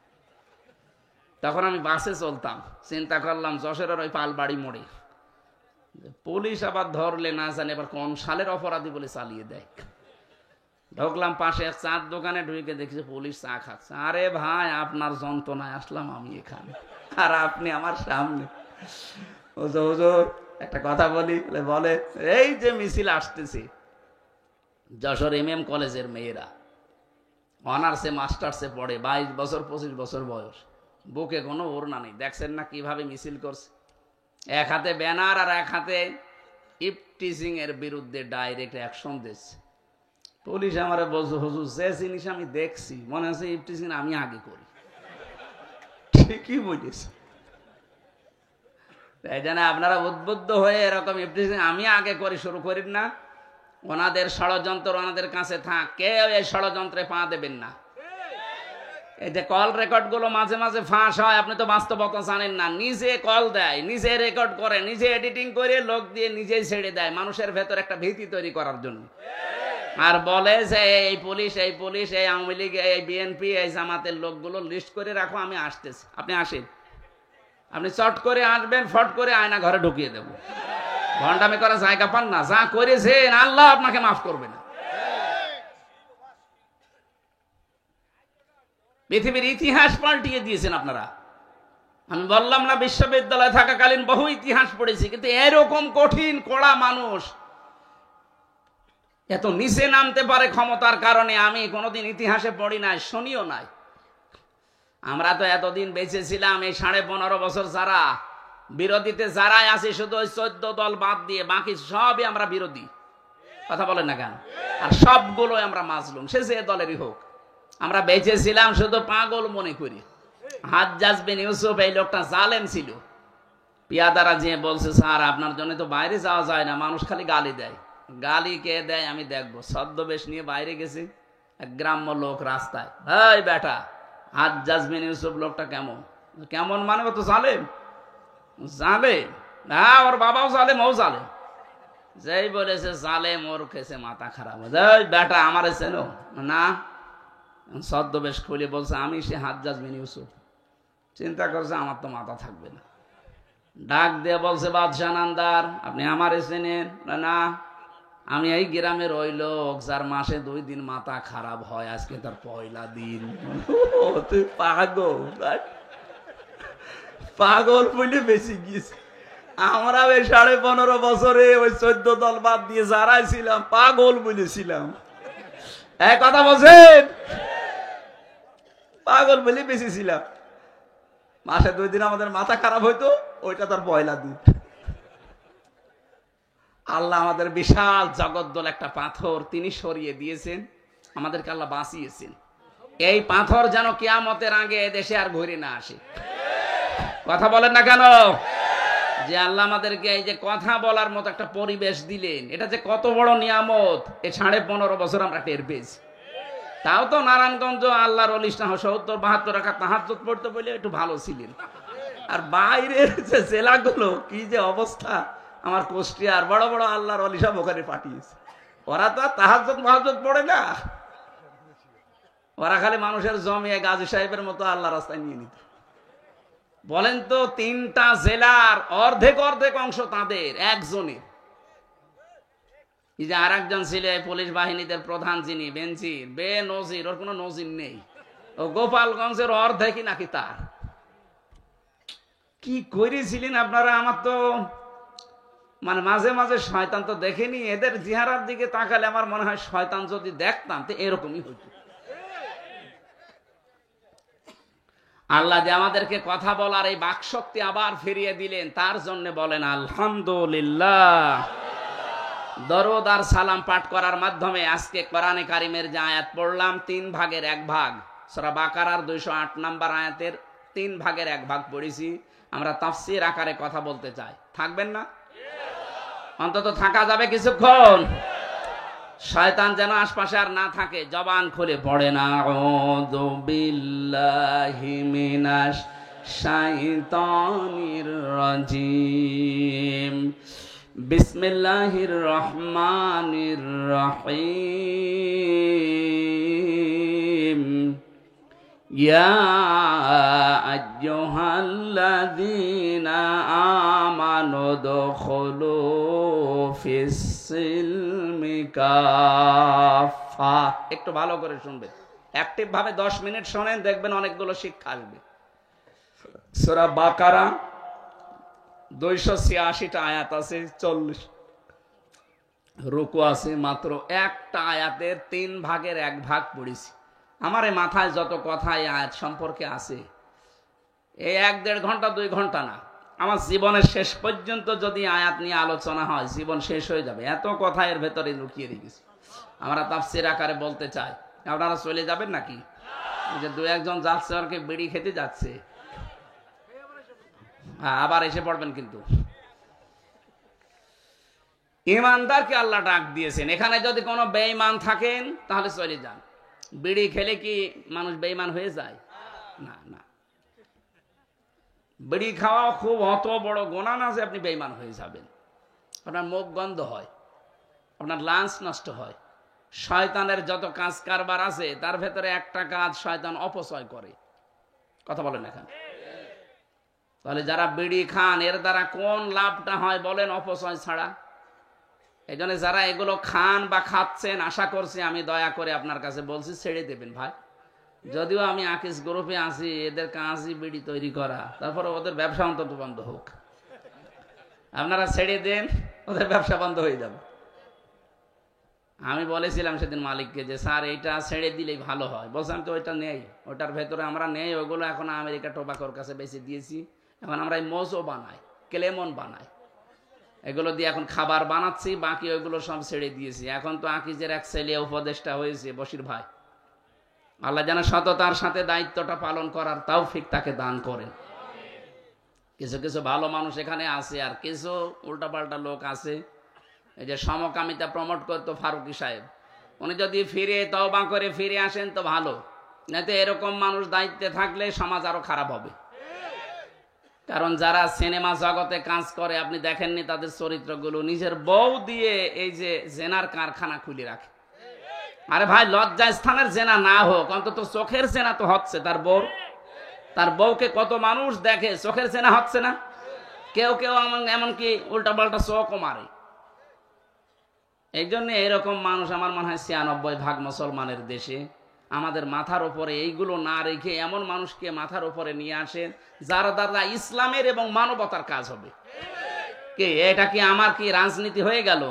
তখন আমি বাসে চলতাম, চিন্তা করলাম যশোরের ওই পালবাড়ি মোড়ে পুলিশ আবার ধরলে না জানে এবার কোন সালের অপরাধী বলে চালিয়ে দেয়। ঢুকলাম পাশে এক চার দোকানে, ঢুকে দেখছি পুলিশ চা খাচ্ছে। আরে ভাই, আপনার যন্ত্রণায় আসলাম আমি এখানে, আর আপনি আমার সামনে। হুজুর একটা কথা বলি, বলে এই যে মিছিল আসতেছে, যশোর MM কলেজের মেয়েরা অনার্সে মাস্টার্সে পড়ে, 22 বছর 25 বছর বয়স, বুকে কোনো ওড়না নেই। দেখছেন না কিভাবে মিছিল করছে? এক হাতে ব্যানার আর এক হাতে ইফটিজিং এর বিরুদ্ধে ডাইরেক্ট অ্যাকশন দিচ্ছে। পুলিশ আমারে বলছে, হুজুর যে জিনিস আমি দেখছি মনে হচ্ছে ইফটিজিং আমি আগে করি। ঠিকই বুঝেছি। তাই জানা আপনারা উদ্বুদ্ধ হয়ে এরকম ইফটিজিং আমি আগে করি শুরু করেন না। ওনাদের ষড়যন্ত্র ওনাদের কাছে থাক, কেউ এই ষড়যন্ত্রে পা দেবেন না। এই যে কল রেকর্ড গুলো মাঝে মাঝে ফাঁস হয়, আপনি তো বাস্তবতা জানেন না। নিজে কল দেয়, নিজে রেকর্ড করে, নিজে এডিটিং করে, লোক দিয়ে নিজেই ছেড়ে দেয় মানুষের ভেতর একটা ভীতি তৈরি করার জন্য। আর বলে যে এই পুলিশ, এই আওয়ামী লীগ, এই বিএনপি, এই জামাতের লোকগুলো লিস্ট করে রাখো, আমি আসতেছি, আপনি আসেন। আপনি চট করে আসবেন, ফট করে আয়না ঘরে ঢুকিয়ে দেবো। ঘন্টামি করার জায়গা পান না। যা করেছেন আল্লাহ আপনাকে মাফ করবে না। পৃথিবীর ইতিহাস পাল্টিয়ে দিয়েছেন আপনারা। আমি বললাম না, বিশ্ববিদ্যালয়ে থাকাকালীন বহু ইতিহাস পড়েছি, কিন্তু এরকম কঠিন কড়া মানুষ এত নিচে নামতে পারে ক্ষমতার কারণে আমি কোনোদিন ইতিহাসে পড়ি নাই, শুনিও নাই। আমরা তো এতদিন বেঁচে ছিলাম, এই 15.5 বছর যারা বিরোধীতে যারাই আছি, শুধু ওই 14 দল বাদ দিয়ে বাকি সবই আমরা বিরোধী। কথা বলেন না কেন? আর সবগুলো আমরা মাজলুম, সে যে দলেরই হোক। আমরা বেঁচে ছিলাম শুধু পাগল মনে করি। হাজ্জাজ বিন ইউসুফ এই লোকটা জালেম ছিল। পিয়াদারা যে বলছে, স্যার আপনার জন্য তো বাইরে যাওয়া যায় না, মানুষ খালি গালি দেয়। গালি কে দেয় আমি দেখবো। ছদ্মবেশ নিয়ে বাইরে গেছে, এক গ্রাম্য লোক রাস্তায়, এই বেটা হাজ্জাজ বিন ইউসুফ লোকটা কেমন? কেমন মানে ও তো জালেম। জালেম? হ্যাঁ, ওর বাবাও জালেম, ও জালেম। যেই বলেছে জালেম, ওর খেছে মাথা খারাপ। এই বেটা আমার চেনো না? ছদ্মবেশ খুলে বলছে আমি সে হাজ্জাজ বিন ইউসুফ। চিন্তা করছে আমার তো মাথা থাকবে না। ডাক দিয়ে বলছে, বাদশাহ নামদার, আপনি আমার চেনেন না? আমি এই গ্রামের ওই লোক যার মাসে 2 দিন মাথা খারাপ হয়, আজকে তার পয়লা দিন। তুই পাগল, পাগল বলে বেশি গিয়েছে। আমরা ওই 15.5 বছরে ওই 14 দল বাদ দিয়ে যারাই ছিলাম পাগল বলেছিলাম। এক কথা বলছেন, পাগল বলে বেশি ছিলাম। মাসে 2 দিন আমাদের মাথা খারাপ হইতো, ওইটা তার পয়লা দিন। আল্লাহ আমাদের বিশাল জগদ্দল একটা পাথর তিনি সরিয়ে দিয়েছেন, আমাদেরকে আল্লাহ বাঁচিয়েছেন। এই পাথর যেন কিয়ামতের আগে দেশে আর ঘুরে না আসে। কথা বলেন না কেন? যে আল্লাহ আমাদেরকে এই যে কথা বলার মতো একটা পরিবেশ দিলেন, এটা যে কত বড় নিয়ামত, এই 15.5 বছর আমরা টের পেয়েছি। তাও তো নারায়ণগঞ্জ আল্লাহর ওলি 70-72 রাকাত তাহাজ্জুদ পড়তে বলে একটু ভালো ছিলেন। আর বাইরের যে জেলাগুলো কি যে অবস্থা, আমার কুষ্টিয়ার বড় বড় আল্লাহর ওলি সব ওখানে পাঠিয়েছে। ওরা তো তাহাজ্জুদ মাহাজ্জুদ পড়ে না, ওরা খালি মানুষের জমিয়ে গাজী সাহেবের মতো আল্লাহ রাস্তায় নিয়ে নিত। বলেন তো, 3টা জেলার অর্ধেক অংশ তাদের একজনের। এই যে আর একজন ছিল পুলিশ বাহিনীদের প্রধান, যিনি বেনজির বেনজির, ওর কোনো নজির নেই। ও গোপালগঞ্জের অর্ধেকই নাকি তার। কি করেছিলেন আপনারা? আমার তো মানে মাঝে মাঝে শয়তান তো দেখেনি, এদের চেহারার দিকে তাকালে আমার মনে হয় শয়তান যদি দেখতাম তো এরকমই হইত। আল্লাহ যে আমাদেরকে কথা বলার এই বাকশক্তি আবার ফিরিয়ে দিলেন, তার জন্য বলেন আলহামদুলিল্লাহ। দরুদ আর সালাম পাঠ করার মাধ্যমে আজকে কোরআনে কারিমের যে আয়াত পড়লাম, 3 ভাগের 1 ভাগ, সূরা বাকারার 208 নম্বর আয়াতের 3 ভাগের 1 ভাগ পড়েছি। আমরা তাফসীর আকারে কথা বলতে চাই, থাকবেন না? অন্তত থাকা যাবে কিছুক্ষণ। শয়তান যেন আশপাশে আর না থাকে। জবান খুলে পড়ে না, আউযু বিল্লাহি মিনাশ শাইতানির রাজিম, বিসমিল্লাহির রহমানির রহিম, ইয়া আইয়ুহাল্লাযীনা আমানু দুখুলু ফিস-সিলমি কাফা। একটু ভালো করে শুনবেন, অ্যাক্টিভ ভাবে 10 মিনিট শোনেন, দেখবেন অনেকগুলো শিক্ষা আসবে। সূরা বাকারা 286টা আয়াত আছে, 40 রুকু আছে। মাত্র একটা আয়াতের 3 ভাগের 1 ভাগ পড়েছি। আমার এই মাথায় যত কথা এই আয়াত সম্পর্কে আছে, এই 1-1.5 ঘন্টা 2 ঘন্টা না, আমার জীবনের শেষ পর্যন্ত যদি আয়াত নিয়ে আলোচনা হয় জীবন শেষ হয়ে যাবে, এত কথা এর ভেতরে লুকিয়ে রেখেছি। আমরা তাফসীর আকারে বলতে চাই। আপনারা চলে যাবেন নাকি? যে 2-1 যাচ্ছে, আর কি বিড়ি খেতে যাচ্ছে, আবার এসে পড়বেন কিন্তু। ইমানদারকে আল্লাহ ডাক দিয়েছেন। এখানে যদি কোনো বেঈমান থাকেন তাহলে চলে যান। বিড়ি খেলে কি মানুষ বেঈমান হয়ে যায়? না না, বিড়ি খাওয়া খুব অত বড় গুনাহ না যে আপনি বেঈমান হয়ে যাবেন। আপনার মুখ গন্ধ হয়, আপনার লাঞ্চ নষ্ট হয়। শয়তানের যত কাজ কারবার আছে তার ভেতরে একটা কাজ শয়তান অপচয় করে। কথা বলেন এখানে। তাহলে যারা বিড়ি খান এর দ্বারা কোন লাভটা হয় বলেন, অপচয় ছাড়া? এই জন্য যারা এগুলো খান বা খাচ্ছেন, আশা করছি আমি দয়া করে আপনার কাছে বলছি ছেড়ে দেবেন ভাই। যদিও আমি আকিস গ্রুপে আছি, এদের কাজই বিড়ি তৈরি করা, তারপরে ওদের ব্যবসা অন্তত বন্ধ হোক। আপনারা ছেড়ে দেন, ওদের ব্যবসা বন্ধ হয়ে যাবে। আমি বলেছিলাম সেদিন মালিককে যে স্যার এইটা ছেড়ে দিলেই ভালো হয়, বলছিলাম তো ওইটা নেই, ওটার ভেতরে আমরা নেই, ওইগুলো এখন আমেরিকা টোবাকোর কাছে বেশি দিয়েছি, এখন আমরা এই মোজো বানাই, ক্লেমন বানাই, এগুলো দিয়ে এখন খাবার বানাচ্ছি, বাকি ওইগুলো সব ছেড়ে দিয়েছি। এখন তো আকিজের এক ছেলে উপদেষ্টা হয়েছে বশির ভাই, আল্লাহ যেন সততার সাথে দায়িত্বটা পালন করার তৌফিক তাকে দান করেন। কিছু কিছু ভালো মানুষ এখানে আছে, আর কিছু উল্টাপাল্টা লোক আছে। এই যে সমকামিতা প্রমোট করতো ফারুকি সাহেব, উনি যদি ফিরে তওবা করে ফিরে আসেন তো ভালো, নাতে এরকম মানুষ দায়িত্বে থাকলে সমাজ আরো খারাপ হবে। কারণ যারা সিনেমা জগতে কাজ করে আপনি দেখেননি তাদের চরিত্রগুলো, নিজের বউ দিয়ে এই যে জেনার কারখানা খুলে রাখে। আরে ভাই, লজ্জা স্থানের জেনা না হোক, অন্তত চোখের জেনা তো হচ্ছে। তার বউকে কত মানুষ দেখে, চোখের জেনা হচ্ছে না? কেউ কেউ এমনকি উল্টা পাল্টা চোখও মারে। এই জন্য এরকম মানুষ আমার মনে হয় ৯৬% মুসলমানের দেশে। আমাদের মাথার উপরে এইগুলো না রেখে এমন মানুষকে মাথার উপরে নিয়ে আসেন যারা দ্বারা ইসলামের এবং মানবতার কাজ হবে। কে এটা? কি আমার কি রাজনীতি হয়ে গেল?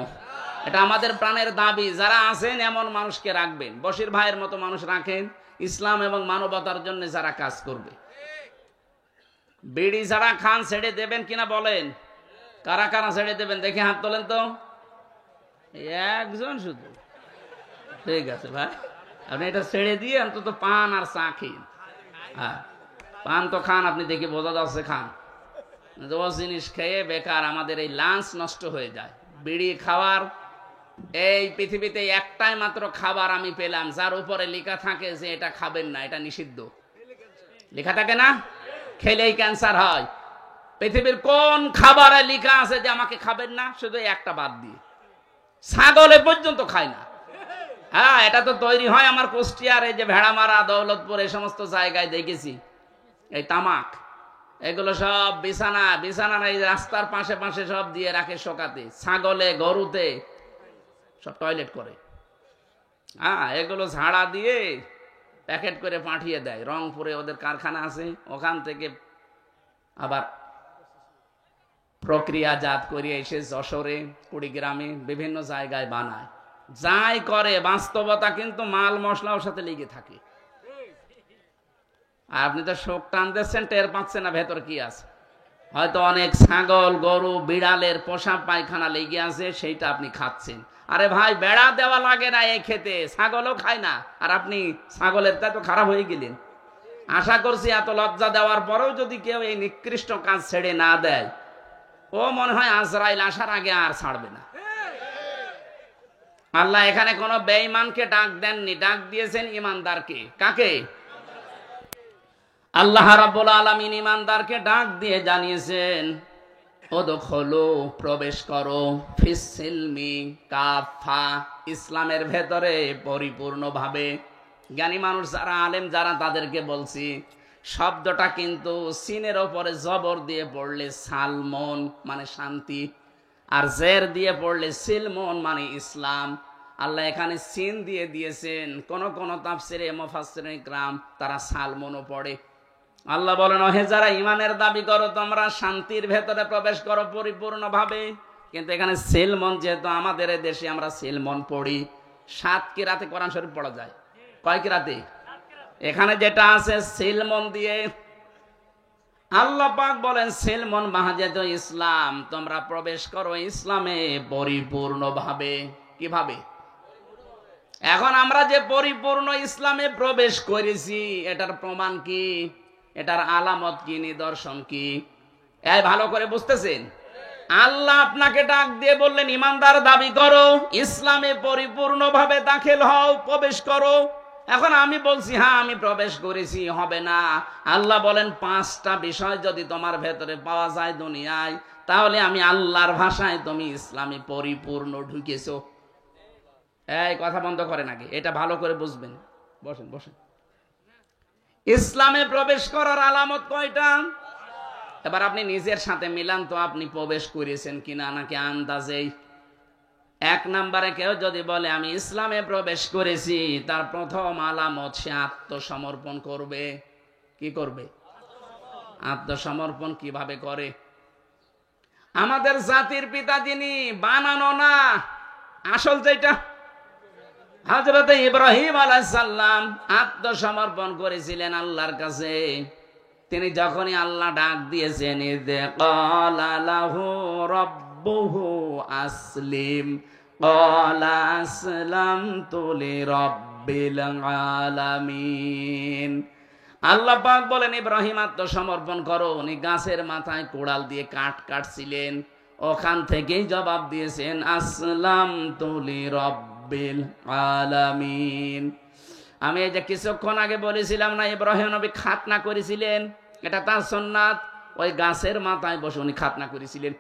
এটা আমাদের প্রাণের দাবি। যারা আছেন এমন মানুষকে রাখবেন, বশির ভাইয়ের মতো মানুষ রাখেন, ইসলাম এবং মানবতার জন্য যারা কাজ করবে। বিড়ি যারা খান ছেড়ে দেবেন কিনা বলেন? কারা কারা ছেড়ে দেবেন দেখে হাত তোলেন তো। একজন শুধু। ঠিক আছে ভাই, আপনি এটা ছেড়ে দিয়ে অন্তত পান আর চা খেয়ে। হ্যাঁ, পান তো খান, আপনি দেখে বোঝা যাচ্ছে খান। ও জিনিস খেয়ে বেকার আমাদের এই লাঞ্চ নষ্ট হয়ে যায়। বিড়ি খাওয়ার এই পৃথিবীতে একটাই মাত্র খাবার আমি পেলাম যার উপরে লেখা থাকে যে এটা খাবেন না, এটা নিষিদ্ধ। লেখা থাকে না? খেলেই ক্যান্সার হয়। পৃথিবীর কোন খাবারে লেখা আছে যে আমাকে খাবেন না? শুধু একটা বাদ দিয়ে, ছাগলে পর্যন্ত খায় না। হ্যাঁ, এটা তো তৈরি হয় আমার কুষ্টিয়ার এই যে ভেড়ামারা, দৌলতপুর, এই সমস্ত জায়গায় দেখেছি। এই তামাক এগুলো সব বিছানা এই রাস্তার পাশে পাশে সব দিয়ে রাখে শোকাতে। ছাগলে, গরুতে সব টয়লেট করে। হ্যাঁ, এগুলো ঝাড়া দিয়ে প্যাকেট করে পাঠিয়ে দেয়। রংপুরে ওদের কারখানা আছে, ওখান থেকে আবার প্রক্রিয়াজাত করে এসে যশোরে, কুড়িগ্রামে বিভিন্ন জায়গায় বানায়। যাই করে বাস্তবতা কিন্তু মাল মশলার সাথে লেগে থাকে। আর আপনি তো শোক টান দিচ্ছেন, টের পাচ্ছেন না ভেতর কি আছে। হয়তো অনেক ছাগল, গরু, বিড়ালের পোশাক পায়খানা লেগে আছে, সেইটা আপনি খাচ্ছেন। আরে ভাই, বেড়া দেওয়া লাগে না এই খেতে, ছাগলও খায় না, আর আপনি ছাগলের তা তো খারাপ হয়ে গেলেন। আশা করছি এত লজ্জা দেওয়ার পরেও যদি কেউ এই নিকৃষ্ট কাজ ছেড়ে না দেয়, ও মনে হয় আজরাইল আসার আগে আর ছাড়বে না। আল্লাহ এখানে কোন বেঈমানকে ডাক দেননি, ডাক দিয়েছেন ইমানদারকে। কাকে? আল্লাহ রাব্বুল আলামিন ইমানদারকে ডাক দিয়ে জানিয়েছেন, ওদখলু, প্রবেশ করো, ফিসসিলমি কাফা, ইসলামের ভেতরে পরিপূর্ণভাবে। জ্ঞানী মানুষ যারা, আলেম যারা, তাদেরকে বলছি, শব্দটা কিন্তু সিনের ওপরে জবর দিয়ে পড়লে সালমন মানে শান্তি, আর জের দিয়ে পড়লে সিলমন মানে ইসলাম। আল্লাহ এখানে সিন দিয়ে দিয়েছেন। কোন কোন তাফসিরে মুফাসসিরিন ইকরাম তারা সালমনও পড়ে। আল্লাহ বলেন, হে যারা ইমানের দাবি করো, তোমরা শান্তির ভেতরে প্রবেশ করো পরিপূর্ণভাবে। কিন্তু এখানে সিলমন, যেহেতু আমাদের দেশে আমরা সিলমন পড়ি, 7 কিরাতে কোরআন শরীফ পড়া যায়। কয় কিরাতে? এখানে যেটা আছে সিলমন দিয়ে। আল্লাহ পাক বলেন, সিলমন মাহাজেদ ইসলাম, তোমরা প্রবেশ করো ইসলামে পরিপূর্ণভাবে। কিভাবে? এখন আমরা যে পরিপূর্ণ ইসলামে প্রবেশ করেছি, এটার প্রমাণ কি? এটার আলামত কি? নিদর্শন কি? এই ভালো করে বুঝতেছেন? আল্লাহ আপনাকে ডাক দিয়ে বললেন, ইমানদার দাবি করো, ইসলামে পরিপূর্ণভাবে দাখিল হও, প্রবেশ করো। এখন আমি বলছি হ্যাঁ আমি প্রবেশ করেছি, হবে না। আল্লাহ বলেন, 5টা বিষয় যদি তোমার ভেতরে পাওয়া যায় দুনিয়ায়, তাহলে আমি আল্লাহর ভাষায় তুমি ইসলামে পরিপূর্ণ ঢুকেছো। এই কথা বন্ধ করেন আগে, এটা ভালো করে বুঝবেন। বসেন বসেন। ইসলামে প্রবেশ করার আলামত কয়টা? এবার আপনি নিজের সাথে মিলান তো, আপনি প্রবেশ করেছেন কিনা, নাকি আন্দাজেই। 1 নম্বরে কেউ যদি বলে আমি ইসলামে প্রবেশ করেছি, তার প্রথম আলামত সে আত্মসমর্পণ করবে। কি করবে? আত্মসমর্পণ কিভাবে করে? আমাদের জাতির পিতা যিনি, বানানো না, আসল যেটা, হযরত ইব্রাহিম আলাইহিস সালাম আত্মসমর্পণ করেছিলেন আল্লাহর কাছে। তিনি যখনই আল্লাহ ডাক দিয়েছেন, ইযে ক্বালা লাহু রাব্বুহু আসলিম ক্বালা আসলামতু লিরাব্বিল আলামিন। আল্লাহ পাক বলেন, ইব্রাহিম আত্মসমর্পণ করো। উনি গাছের মাথায় কোড়াল দিয়ে কাঠ কাটছিলেন, ওখান থেকেই জবাব দিয়েছেন, আসলামতু লিরাব্বিল আলামিন। আমি এই যে কিছুক্ষণ আগে বলেছিলাম না, ইব্রাহিম নবী খাতনা করেছিলেন, এটা তার সুন্নাত। ওই গাছের মাথায় বসে উনি খাতনা করেছিলেন।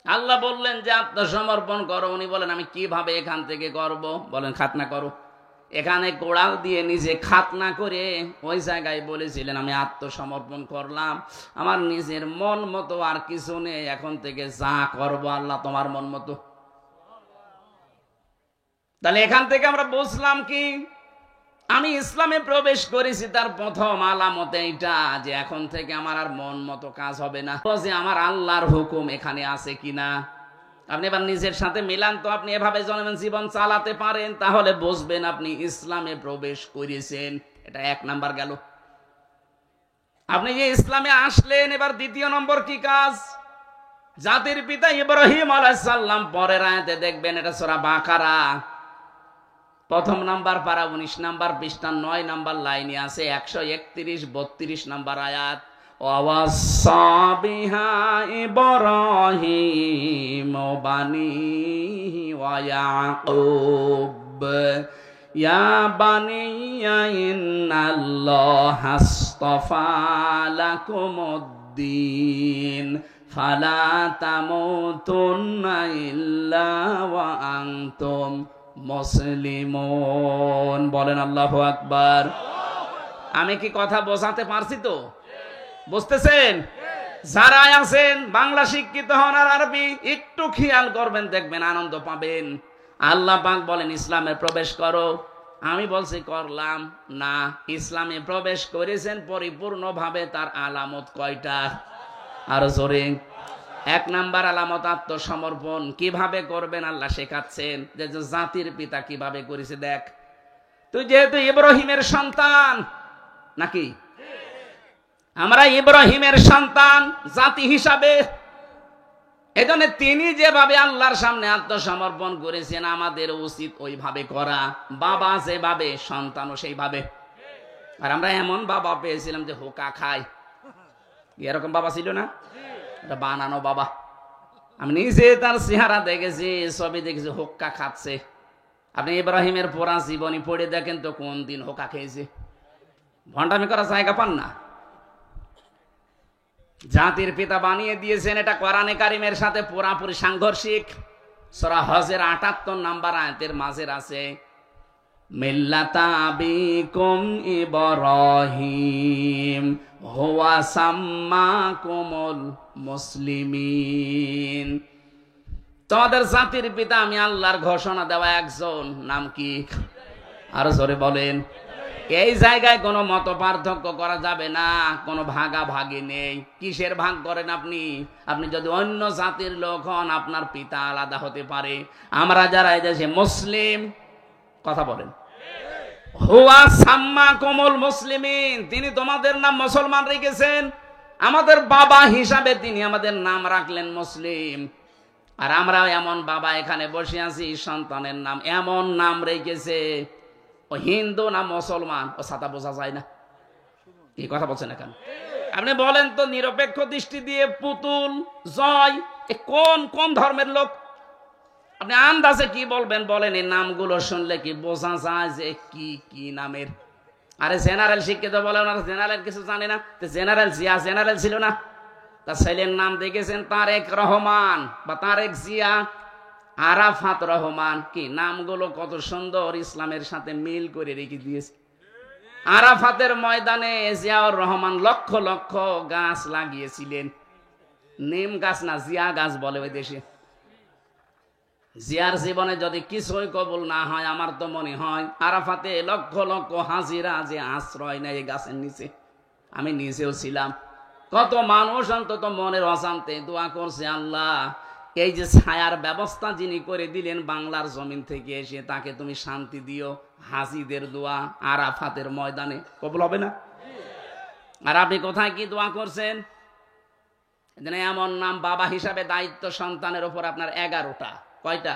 আল্লাহ বললেন যে আত্মসমর্পণ করো। উনি বলেন, আমি কিভাবে এখান থেকে করব? বলেন, খাতনা করো। এখানে কোড়াল দিয়ে নিজে খাতনা করে ওই জায়গায় বলেছিলেন, আমি আত্মসমর্পণ করলাম, আমার নিজের মন মতো আর কিছু নেই, এখন থেকে যা করব আল্লাহ তোমার মন মতো। তাহলে এখান থেকে আমরা বুঝলাম কি, আমি ইসলামে প্রবেশ করেছি তার প্রথম আলামত এইটা যে এখন থেকে আমার আর মন মতো কাজ হবে না, যে আমার আল্লাহর হুকুম এখানে আছে কিনা। আপনি এবার নিজের সাথে মিলান তো, আপনি এভাবে জীবন চালাতে পারেন, তাহলে বুঝবেন আপনি ইসলামে প্রবেশ করেছেন। এটা 1 নাম্বার গেল। আপনি যে ইসলামে আসলেন, এবার 2 নম্বর কি কাজ? জাতির পিতা ইব্রাহিম আলাইহিস সালাম, পরের আয়াতে দেখবেন, এটা সূরা বাকারা 1 নাম্বার পারা 19 নাম্বার পৃষ্ঠা 9 নাম্বার লাইনে আছে, 131-32 নাম্বার আয়াত। ওয়াসাা বিহা ইব্রাহিম বানিহি ওয়া ইয়াকুব ইয়া বানিয়া ইন্নাল্লাহা আসতাফা লাকুমুদ্দিন ফালা তামুতুন্না ইল্লা ওয়া আনতুম মুসলিমুন। বলেন আল্লাহু আকবার। আমি কি কথা বোঝাতে পারছি তো? বুঝতেছেন? যারা আছেন বাংলা শিক্ষিত হন আর আরবি একটু খেয়াল করবেন, দেখবেন আনন্দ পাবেন। আল্লাহ পাক বলেন ইসলামে প্রবেশ করো। আমি বলছি করলাম না। ইসলামে প্রবেশ করেছেন পরিপূর্ণভাবে, তার আলামত কয়টা? আর জোরে। 1 নাম্বার আলামত আত্মসমর্পণ। কিভাবে করবেন আল্লাহ শেখাচ্ছেন, যে জাতির পিতা কিভাবে করেছে দেখ। তুই যেহেতু ইব্রাহিমের সন্তান, নাকি আমরা ইব্রাহিমের সন্তান জাতি হিসাবে, এজন্য তিনি যেভাবে আল্লাহর সামনে আত্মসমর্পণ করেছেন, আমাদের উচিত ওইভাবে করা। বাবা যেভাবে, সন্তানও সেইভাবে। আর আমরা এমন বাবা পেয়েছিলাম যে হোকা খায়, এরকম বাবা ছিল না, এটা বানানো বাবা। আমি নিজে তার চেহারা দেখেছি, ছবি দেখেছি, হোক্কা খাচ্ছে। আপনি ইব্রাহিমের পুরা জীবনী পড়ে দেখেন তো, কোন দিন হোকা খেয়েছে? ভণ্ডামি করার জায়গা পান না। জাতির পিতা বানিয়ে দিয়েছেন, এটা কোরআনে কারিমের সাথে পুরাপুরি সাংঘর্ষিক। সূরা হজের 78 নাম্বার আয়াতের মাঝের আছে, মিল্লাতা আবিকুম ইব্রাহিম হুয়া সাম্মাকুমুল মুসলিমিন। তোমাদের জাতির পিতা আমি আল্লাহর ঘোষণা দেওয়া একজন, নাম কি? আরো জোরে বলেন। এই জায়গায় কোনো মত পার্থক্য করা যাবে না, কোনো ভাগাভাগি নেই। কিসের ভাগ করেন আপনি? আপনি যদি অন্য জাতির লোক হন, আপনার পিতা আলাদা হতে পারে। আমরা যারা এই দেশে মুসলিম, কথা বলেন, হুয়া সাম্মাকুমুল মুসলিমিন, তিনি তোমাদের নাম মুসলমান রেখেছেন। আমাদের বাবা হিসাবে তিনি আমাদের নাম রাখলেন মুসলিম। আর আমরা এমন বাবা এখানে বসে আছি, সন্তানের নাম এমন নাম রেখেছে, ও হিন্দু না মুসলমান ও সাতা বোঝা যায় না। এই কথা বলছেন এখন? আপনি বলেন তো, নিরপেক্ষ দৃষ্টি দিয়ে পুতুল, জয়, কোন কোন ধর্মের লোক? আপনি আন্দাজে কি বলবেন বলেন? এই নামগুলো শুনলে কি বোঝা যায় যে কি কি নামের? আরে জেনারেল শিক্ষিত বলে, ওনারা জেনারেল কিছু জানে না। জেনারেল জিয়া জেনারেল ছিল না? তার ছেলের নাম দেখেছেন তারেক রহমান বা তারেক জিয়া, আরাফাত রহমান। কি নামগুলো কত সুন্দর, ইসলামের সাথে মিল করে রেখে দিয়েছে। আরাফাতের ময়দানে জিয়াউর রহমান লক্ষ লক্ষ গাছ লাগিয়েছিলেন। নিম গাছ না, জিয়া গাছ বলে ওই দেশে। জিয়ার জীবনে যদি কিছুই কবুল না হয়, আমার তো মনে হয় আরাফাতে লক্ষ লক্ষ হাজিরা যে আশ্রয় নেয় গাছের নিচে। আমি নিজেও ছিলাম। কত মানুষ অন্তত মনের অশান্তি দোয়া করছে, আল্লাহ এই যে ছায়ার ব্যবস্থা যিনি করে দিলেন বাংলার জমিন থেকে এসে, তাকে তুমি শান্তি দিও। হাজিদের দোয়া আরাফাতের ময়দানে কবুল হবে না? আর আপনি কোথায় কি দোয়া করছেন? এমন নাম বাবা হিসাবে দায়িত্ব সন্তানের উপর আপনার 11টা। কয়টা?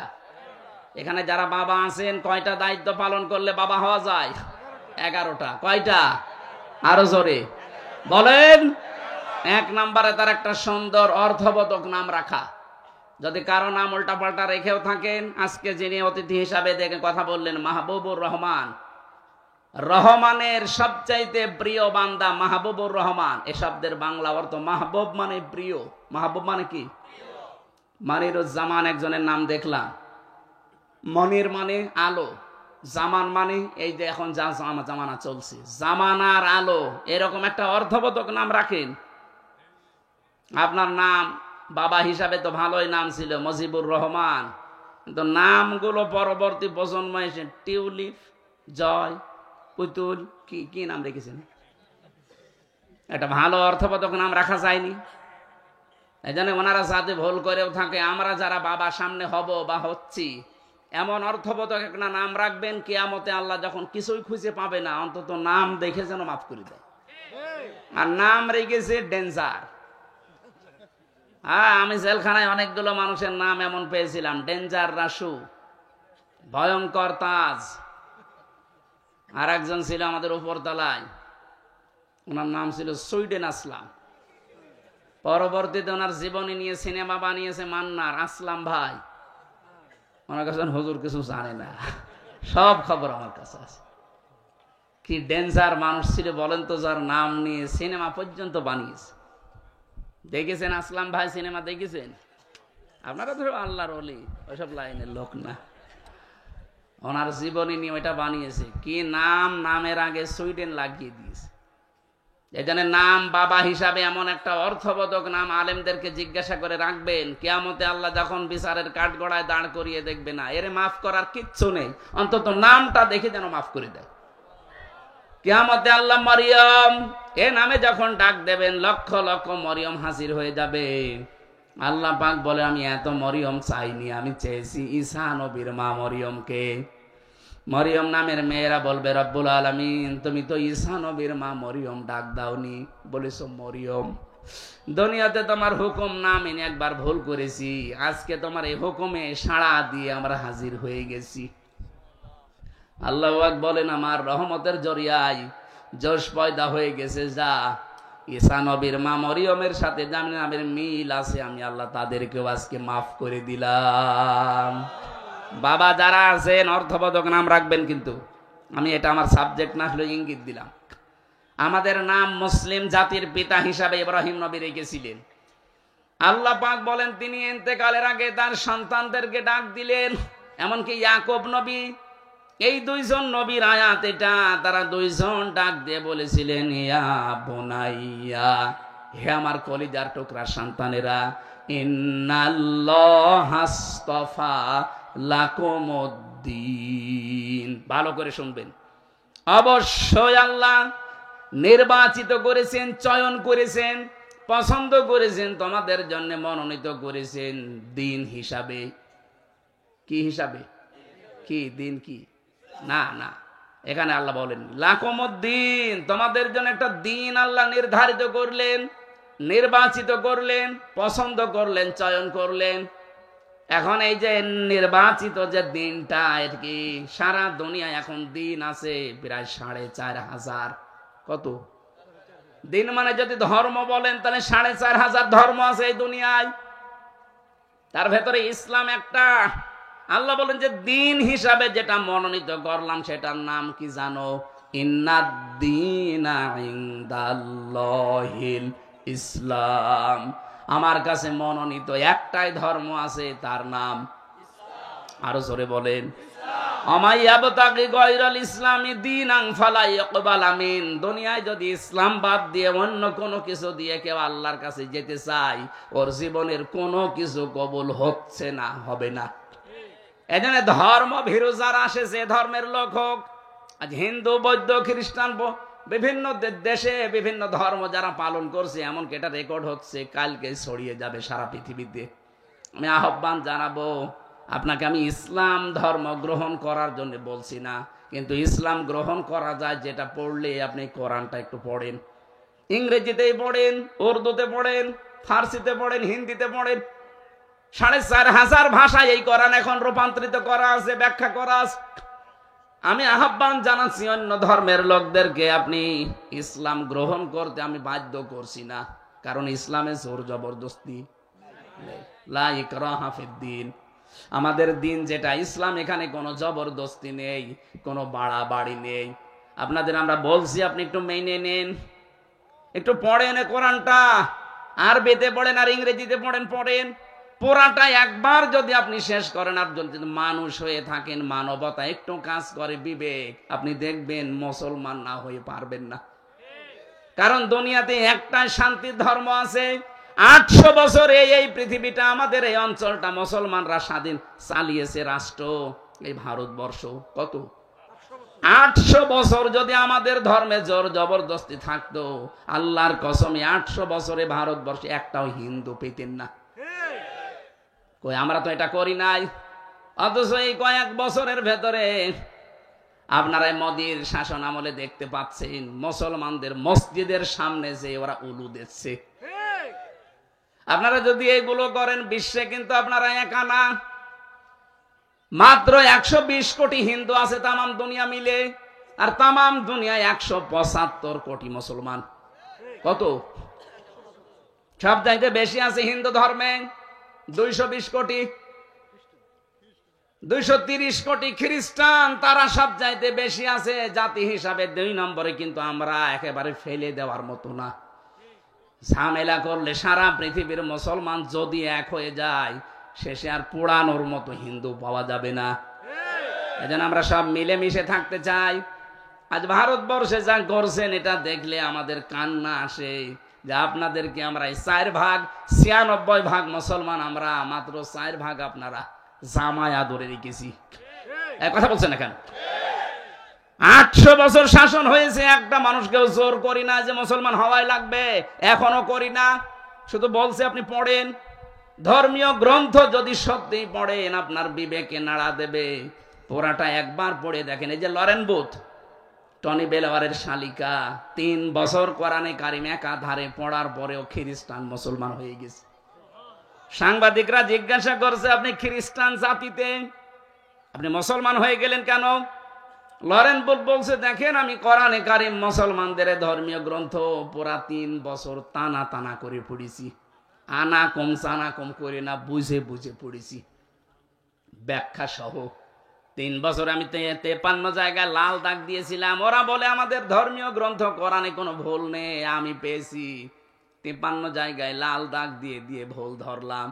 এখানে যারা বাবা আছেন, কয়টা দায়িত্ব পালন করলে বাবা হওয়া যায়? 11টা। কয়টা? আরো জোরে বলেন। 1 নম্বরে তার একটা সুন্দর অর্থবোধক নাম রাখা। যদি কারো নাম উল্টাপাল্টা রেখেও থাকেন, আজকে যিনি অতিথি হিসাবে দেখে কথা বললেন মাহবুবুর রহমান, রহমানের সবচাইতে প্রিয় বান্দা মাহবুবুর রহমান। এ শব্দের বাংলা অর্থ মাহবুব মানে প্রিয়। মাহবুব মানে কি? মনিরুজ্জামান একজনের নাম দেখলাম। মনির মানে আলো, জামান মানে এই যে এখন যা জামানা চলছে, জামানার আলো, এরকম একটা অর্থবোধক নাম রাখেন। আপনার নাম বাবা হিসাবে তো ভালোই নাম ছিল মজিবুর রহমান, কিন্তু নামগুলো পরবর্তী প্রজন্ম এসে টিউলিপ, জয়, পুতুল, কি কি নাম রেখেছেন? একটা ভালো অর্থবোধক নাম রাখা যায়নি। এই জন্য ওনারা যাতে ভুল করেও থাকে, আমরা যারা বাবা সামনে হব বা হচ্ছি, এমন অর্থবোধক একটা নাম রাখবেন, কিয়ামতে আল্লাহ যখন কিছুই খুঁজে পাবে না, অন্তত নাম দেখে যেন মাফ করে দেয়। আর নাম রেখেছে ডেঞ্জার। হ্যাঁ, আমি জেলখানায় অনেকগুলো মানুষের নাম এমন পেয়েছিলাম, ডেঞ্জার রাসু, ভয়ঙ্কর তাজ। আর একজন ছিল আমাদের উপরতলায়, ওনার নাম ছিল সুইডেন আসলাম। পরবর্তীতে ওনার জীবনী নিয়ে সিনেমা বানিয়েছে মান্নার, আসলাম ভাই। ওনার কাছে হুজুর কিছু জানে না, সব খবর আমার কাছে আছে। কি ডেঞ্জার মানুষ ছিল বলেন তো, যার নাম নিয়ে সিনেমা পর্যন্ত বানিয়েছে। দেখেছেন আসলাম ভাই সিনেমা? দেখেছেন? আপনারা তো আল্লাহর ওলি, ওইসব লাইনের লোক না। ওনার জীবনী নিয়ে ওইটা বানিয়েছে। কি নাম, নামের আগে সুইডেন লাগিয়ে দিয়েছে। এখানে নাম বাবা হিসাবে এমন একটা অর্থবোধক নাম আলেমদেরকে জিজ্ঞাসা করে রাখবেন, কিয়ামতে আল্লাহ যখন বিচারের কাঠগড়ায় দাঁড় করিয়ে দেখবে না, এর মাফ করার কিচ্ছু নেই, অন্তত নামটা দেখে যেন মাফ করে দেয়। কিয়ামতে আল্লাহ মরিয়ম এ নামে যখন ডাক দেবেন, লক্ষ লক্ষ মরিয়ম হাজির হয়ে যাবে। আল্লাহ পাক বলে, আমি এত মরিয়ম চাইনি, আমি চেয়েছি ঈসা নবীর মা মরিয়মকে। মরিয়ম নামের মেয়েরা বলবে, রব্বুল আলামিন তুমি তো ঈসা নবীর মা মরিয়ম ডাক দাওনি, বলেছো মরিয়ম। দুনিয়াতে তোমার হুকুম না মেনে একবার ভুল করেছি, আজকে তোমার এই হুকুমে সাড়া দিয়ে আমরা হাজির হয়ে গেছি। আল্লাহ পাক বলেন, আমার রহমতের জরিয়ায় জোশ পয়দা হয়ে গেছে, যা ঈসা নবীর মা মরিয়মের সাথে যাদের নামের মিল আছে, আমি আল্লাহ তাদেরকেও আজকে মাফ করে দিলাম। বাবা যারা আছেন অর্থবোধক নাম রাখবেন, কিন্তু আমি এটা আমার সাবজেক্ট না হলে ইঙ্গিত দিলাম। আমাদের নাম মুসলিম জাতির পিতা হিসাবে ইব্রাহিম নবী রেখেছিলেন। আল্লাহ পাক বলেন, তিনি ইন্তেকালের আগে তার সন্তানদেরকে ডাক দিলেন, এমনকি ইয়াকুব নবী। এই 2 জন নবীর আয়াত এটা, তারা 2 জন ডাক দিয়ে বলেছিলেন, ইয়া বুনাইয়া, হে আমার কলিজার টুকরা সন্তানেরা, ইন্নাল্লাহাসতাফা লাকুমুদ্দিন। ভালো করে শুনবেন, অবশ্যই আল্লাহ নির্বাচিত করেছেন, চয়ন করেছেন, পছন্দ করেছেন, তোমাদের জন্য মনোনীত করেছেন দিন হিসাবে। কি হিসাবে? কি দিন? কি না না, এখানে আল্লাহ বলেন লাকুমুদ্দিন, তোমাদের জন্য একটা দিন আল্লাহ নির্ধারিত করলেন, নির্বাচিত করলেন, পছন্দ করলেন, চয়ন করলেন। এখন এই যে নির্বাচিত যে দিনটা, এর কি সারা দুনিয়ায় এখন দিন আছে প্রায় 4500। কত দিন? মানে যদি ধর্ম বলেন তাহলে 4500 ধর্ম আছে এই দুনিয়ায়, তার ভেতরে ইসলাম একটা। আল্লাহ বলেন যে দিন হিসাবে যেটা মনোনীত করলাম সেটার নাম কি জানো? ইন্নাদ-দীনা ইনদাল্লাহিল ইসলাম। আমার কাছে মনোনীত একটাই ধর্ম আছে, তার নাম আরো জোরে বলেন, আমাইয়াবতাগি গায়রাল ইসলামি দীনান ফালা ইয়াকবাল মিন। দুনিয়ায় যদি ইসলাম বাদ দিয়ে অন্য কোনো কিছু দিয়ে কেউ আল্লাহর কাছে যেতে চায়, ওর জীবনের কোনো কিছু কবুল হচ্ছে না, হবে না। এজন্য ধর্ম ভীরু যারা আসে, যে ধর্মের লোক হোক, আজ হিন্দু, বৌদ্ধ, খ্রিস্টান, বিভিন্ন দেশে বিভিন্ন ধর্ম যারা পালন করছে, এমনকি এটা রেকর্ড হচ্ছে, কালকে ছড়িয়ে যাবে সারা পৃথিবীতে। আমি আহ্বান জানাবো আপনাকে, আমি ইসলাম ধর্ম গ্রহণ করার জন্য বলছি না, কিন্তু ইসলাম গ্রহণ করা যায় যেটা পড়লে আপনি কোরআনটা একটু পড়েন, ইংরেজিতেই পড়েন, উর্দুতে পড়েন, ফার্সিতে পড়েন, হিন্দিতে পড়েন, ৪৫০০ ভাষায় এই কোরআন এখন রূপান্তরিত করা আছে, ব্যাখ্যা করা আছে। আমি আহ্বান জানাচ্ছি অন্য ধর্মের লোকদেরকে, আপনি ইসলাম গ্রহণ করতে আমি বাধ্য করছি না, কারণ ইসলামে জোর জবরদস্তি নেই, লা ইকরাহা ফিদ্দিন। আমাদের দিন যেটা ইসলাম, এখানে কোনো জবরদস্তি নেই, কোনো বাড়াবাড়ি নেই। আপনাদের আমরা বলছি আপনি একটু মেনে নেন, একটু পড়েন কোরআনটা, আরবিতে পড়েন আর ইংরেজিতে পড়েন, পুরাটা একবার যদি আপনি শেষ করেন, আর যদি মানুষ হয়ে থাকেন, মানবতা একটু কাজ করে, বিবেক, আপনি দেখবেন মুসলমান না হয়ে পারবেন না। কারণ দুনিয়াতে একটাই শান্তির ধর্ম আছে। ৮০০ বছর এই পৃথিবীটা, আমাদের এই অঞ্চলটা মুসলমানরা স্বাধীন চালিয়েছে রাষ্ট্র, এই ভারতবর্ষ। কত ৮০০ বছর যদি আমাদের ধর্মে জোর জবরদস্তি থাকতো, আল্লাহর কসমে ৮০০ বছরে ভারতবর্ষে একটাও হিন্দু পেতেন না। কই আমরা তো এটা করি নাই, অথচ এই কয়েক বছরের ভেতরে আপনারা মোদির শাসন আমলে দেখতে পাচ্ছেন মুসলমানদের মসজিদের সামনে যে ওরা উলু দিচ্ছে। আপনারা যদি এইগুলো করেন, বিশ্বে কিন্তু আপনারা একা না, মাত্র ১২০ কোটি হিন্দু আছে তামাম দুনিয়া মিলে, আর তামাম দুনিয়ায় ১৭৫ কোটি মুসলমান। কত? সব চাইতে বেশি আছে হিন্দু ধর্মে ২২০ কোটি, ২৩০ কোটি খ্রিস্টান, তারা সব চাইতে বেশি আছে জাতি হিসাবে ২ নম্বরে। কিন্তু আমরা একেবারে ফেলে দেওয়ার মতো না। ঝামেলা করলে সারা পৃথিবীর মুসলমান যদি এক হয়ে যায়, শেষে আর পোড়ানোর মতো হিন্দু পাওয়া যাবে না। এজন্য আমরা সব মিলেমিশে থাকতে চাই। আজ ভারতবর্ষে যা করছেন, এটা দেখলে আমাদের কান্না আসে যে আপনাদেরকে আমরা ৪/৯৬ মুসলমান, আমরা মাত্র ৪ আপনারা জামায়া ধরে রেখেছি। কথা বলছেন না কেন? ৮০০ বছর শাসন হয়েছে, একটা মানুষকেও জোর করি না যে মুসলমান হওয়াই লাগবে, এখনো করি না। শুধু বলছে আপনি পড়েন, ধর্মীয় গ্রন্থ যদি সত্যি পড়েন আপনার বিবেকে নাড়া দেবে। পুরাটা একবার পড়ে দেখেন। এই যে লরেন বুথ, টনি বেলাওয়ারের শালিকা, ৩ বছর কোরআনে কারিম একাধারে পড়ার পরেও খ্রিস্টান মুসলমান হয়ে গেছে। সাংবাদিকরা জিজ্ঞাসা করছে, আপনি খ্রিস্টান জাতিতে আপনি মুসলমান হয়ে গেলেন কেন? লরেন বুথ বলছে, দেখেন আমি কোরআনে কারিম মুসলমানদের ধর্মীয় গ্রন্থ পুরা ৩ বছর টানা টানা করে পড়েছি, আনা কম সানা কম করে না, বুঝে বুঝে পড়েছি, ব্যাখ্যা সহ। ৩ বছর আমি ৫৩ জায়গায় লাল দাগ দিয়েছিলাম। ওরা বলে আমাদের ধর্মীয় গ্রন্থ কোরআনে কোনো ভুল নেই, আমি পেয়েছি ৫৩ জায়গায় লাল দাগ দিয়ে দিয়ে ভুল ধরলাম।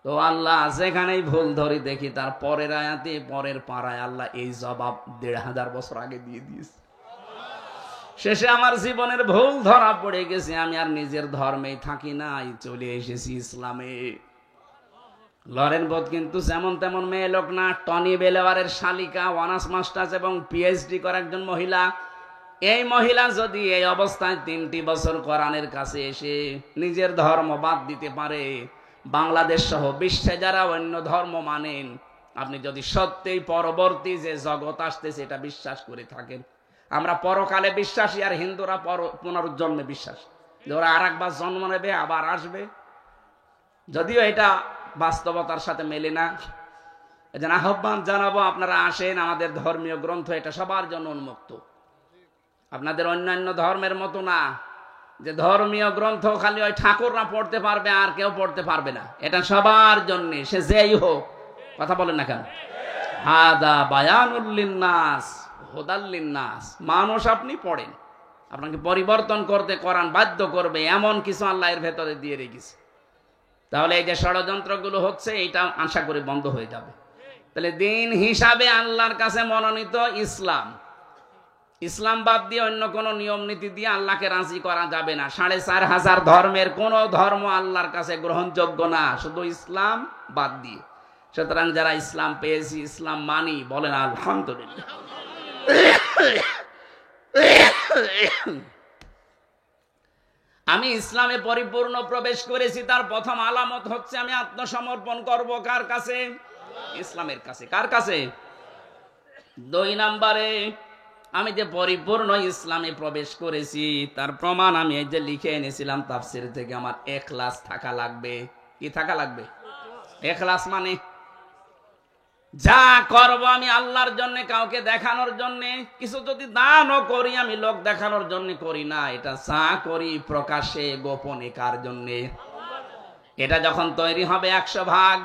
তো আল্লাহ যেখানেই ভুল ধরি দেখি, তার পরের আয়াতে পরের পাড়ায় আল্লাহ এই জবাব ১৫০০ বছর আগে দিয়ে দিয়েছে। শেষে আমার জীবনের ভুল ধরা পড়ে গেছে, আমি আর নিজের ধর্মেই থাকি নাই, চলে এসেছি ইসলামে। লরেন বুথ কিন্তু যেমন তেমন মেয়ে লোক না, টনি বেলাওয়ারের শালিকা, অনার্স মাস্টার্স এবং পিএইচডি করা একজন মহিলা। এই মহিলা যদি এই অবস্থায় ৩টি বছর কোরআনের কাছে এসে নিজের ধর্ম বাদ দিতে পারে, বাংলাদেশ সহ বিশ্বে যারা অন্য ধর্ম মানেন, আপনি যদি সত্যিই পরবর্তী যে জগৎ আসতেছে এটা বিশ্বাস করে থাকেন, আমরা পরকালে বিশ্বাসী, আর হিন্দুরা পুনরুজ্জন্মে বিশ্বাস, যে ওরা আর একবার জন্ম নেবে, আবার আসবে, যদিও এটা বাস্তবতার সাথে মেলে না। এজন্য আহ্বান জানাবো, আপনারা আসেন, আমাদের ধর্মীয় গ্রন্থ এটা সবার জন্য উন্মুক্ত। আপনাদের অন্যান্য ধর্মের মতো না যে ধর্মীয় গ্রন্থ খালি ওই ঠাকুররা পড়তে পারবে আর কেউ পড়তে পারবে না, এটা সবার জন্য, সে যেই হোক। কথা বলেন না কেন? হাদা বায়ানুল লিন্নাস হুদাল লিন্নাস। মানুষ আপনি পড়েন, আপনাকে পরিবর্তন করতে কোরআন বাধ্য করবে, এমন কিছু আল্লাহ এর ভেতরে দিয়ে রেখেছে। তাহলে এই যে ষড়যন্ত্রগুলো হচ্ছে, এটা আশা করি বন্ধ হয়ে যাবে। তাহলে দিন হিসাবে আল্লাহর কাছে মনোনীত ইসলাম, ইসলাম বাদ দিয়ে অন্য কোন নিয়ম নীতি দিয়ে আল্লাহকে রাজি করা যাবে না। ৪৫০০ ধর্মের কোন ধর্ম আল্লাহর কাছে গ্রহণযোগ্য না, শুধু ইসলাম বাদ দিয়ে। সুতরাং যারা ইসলাম পেয়েছি, ইসলাম মানি, বলেন আলহামদুলিল্লাহ। আমি ইসলামে পরিপূর্ণ প্রবেশ করেছি, তার প্রথম আলামত হচ্ছে আমি আত্মসমর্পণ করব কার কাছে? ইসলামের কাছে। কার কাছে? 2 নম্বরে, আমি যে পরিপূর্ণ ইসলামে প্রবেশ করেছি তার প্রমাণ আমি এই যে লিখে এনেছিলাম তাফসীর থেকে, আমার ইখলাস থাকা লাগবে। কি থাকা লাগবে? ইখলাস মানে যা করব আমি আল্লাহর জন্য, কাউকে দেখানোর জন্য। কিছু যদি দানও করি আমি লোক দেখানোর জন্য করি না, এটা যা করি প্রকাশ্যে গোপনে কার জন্য? এটা যখন তৈরি হবে 100 ভাগ,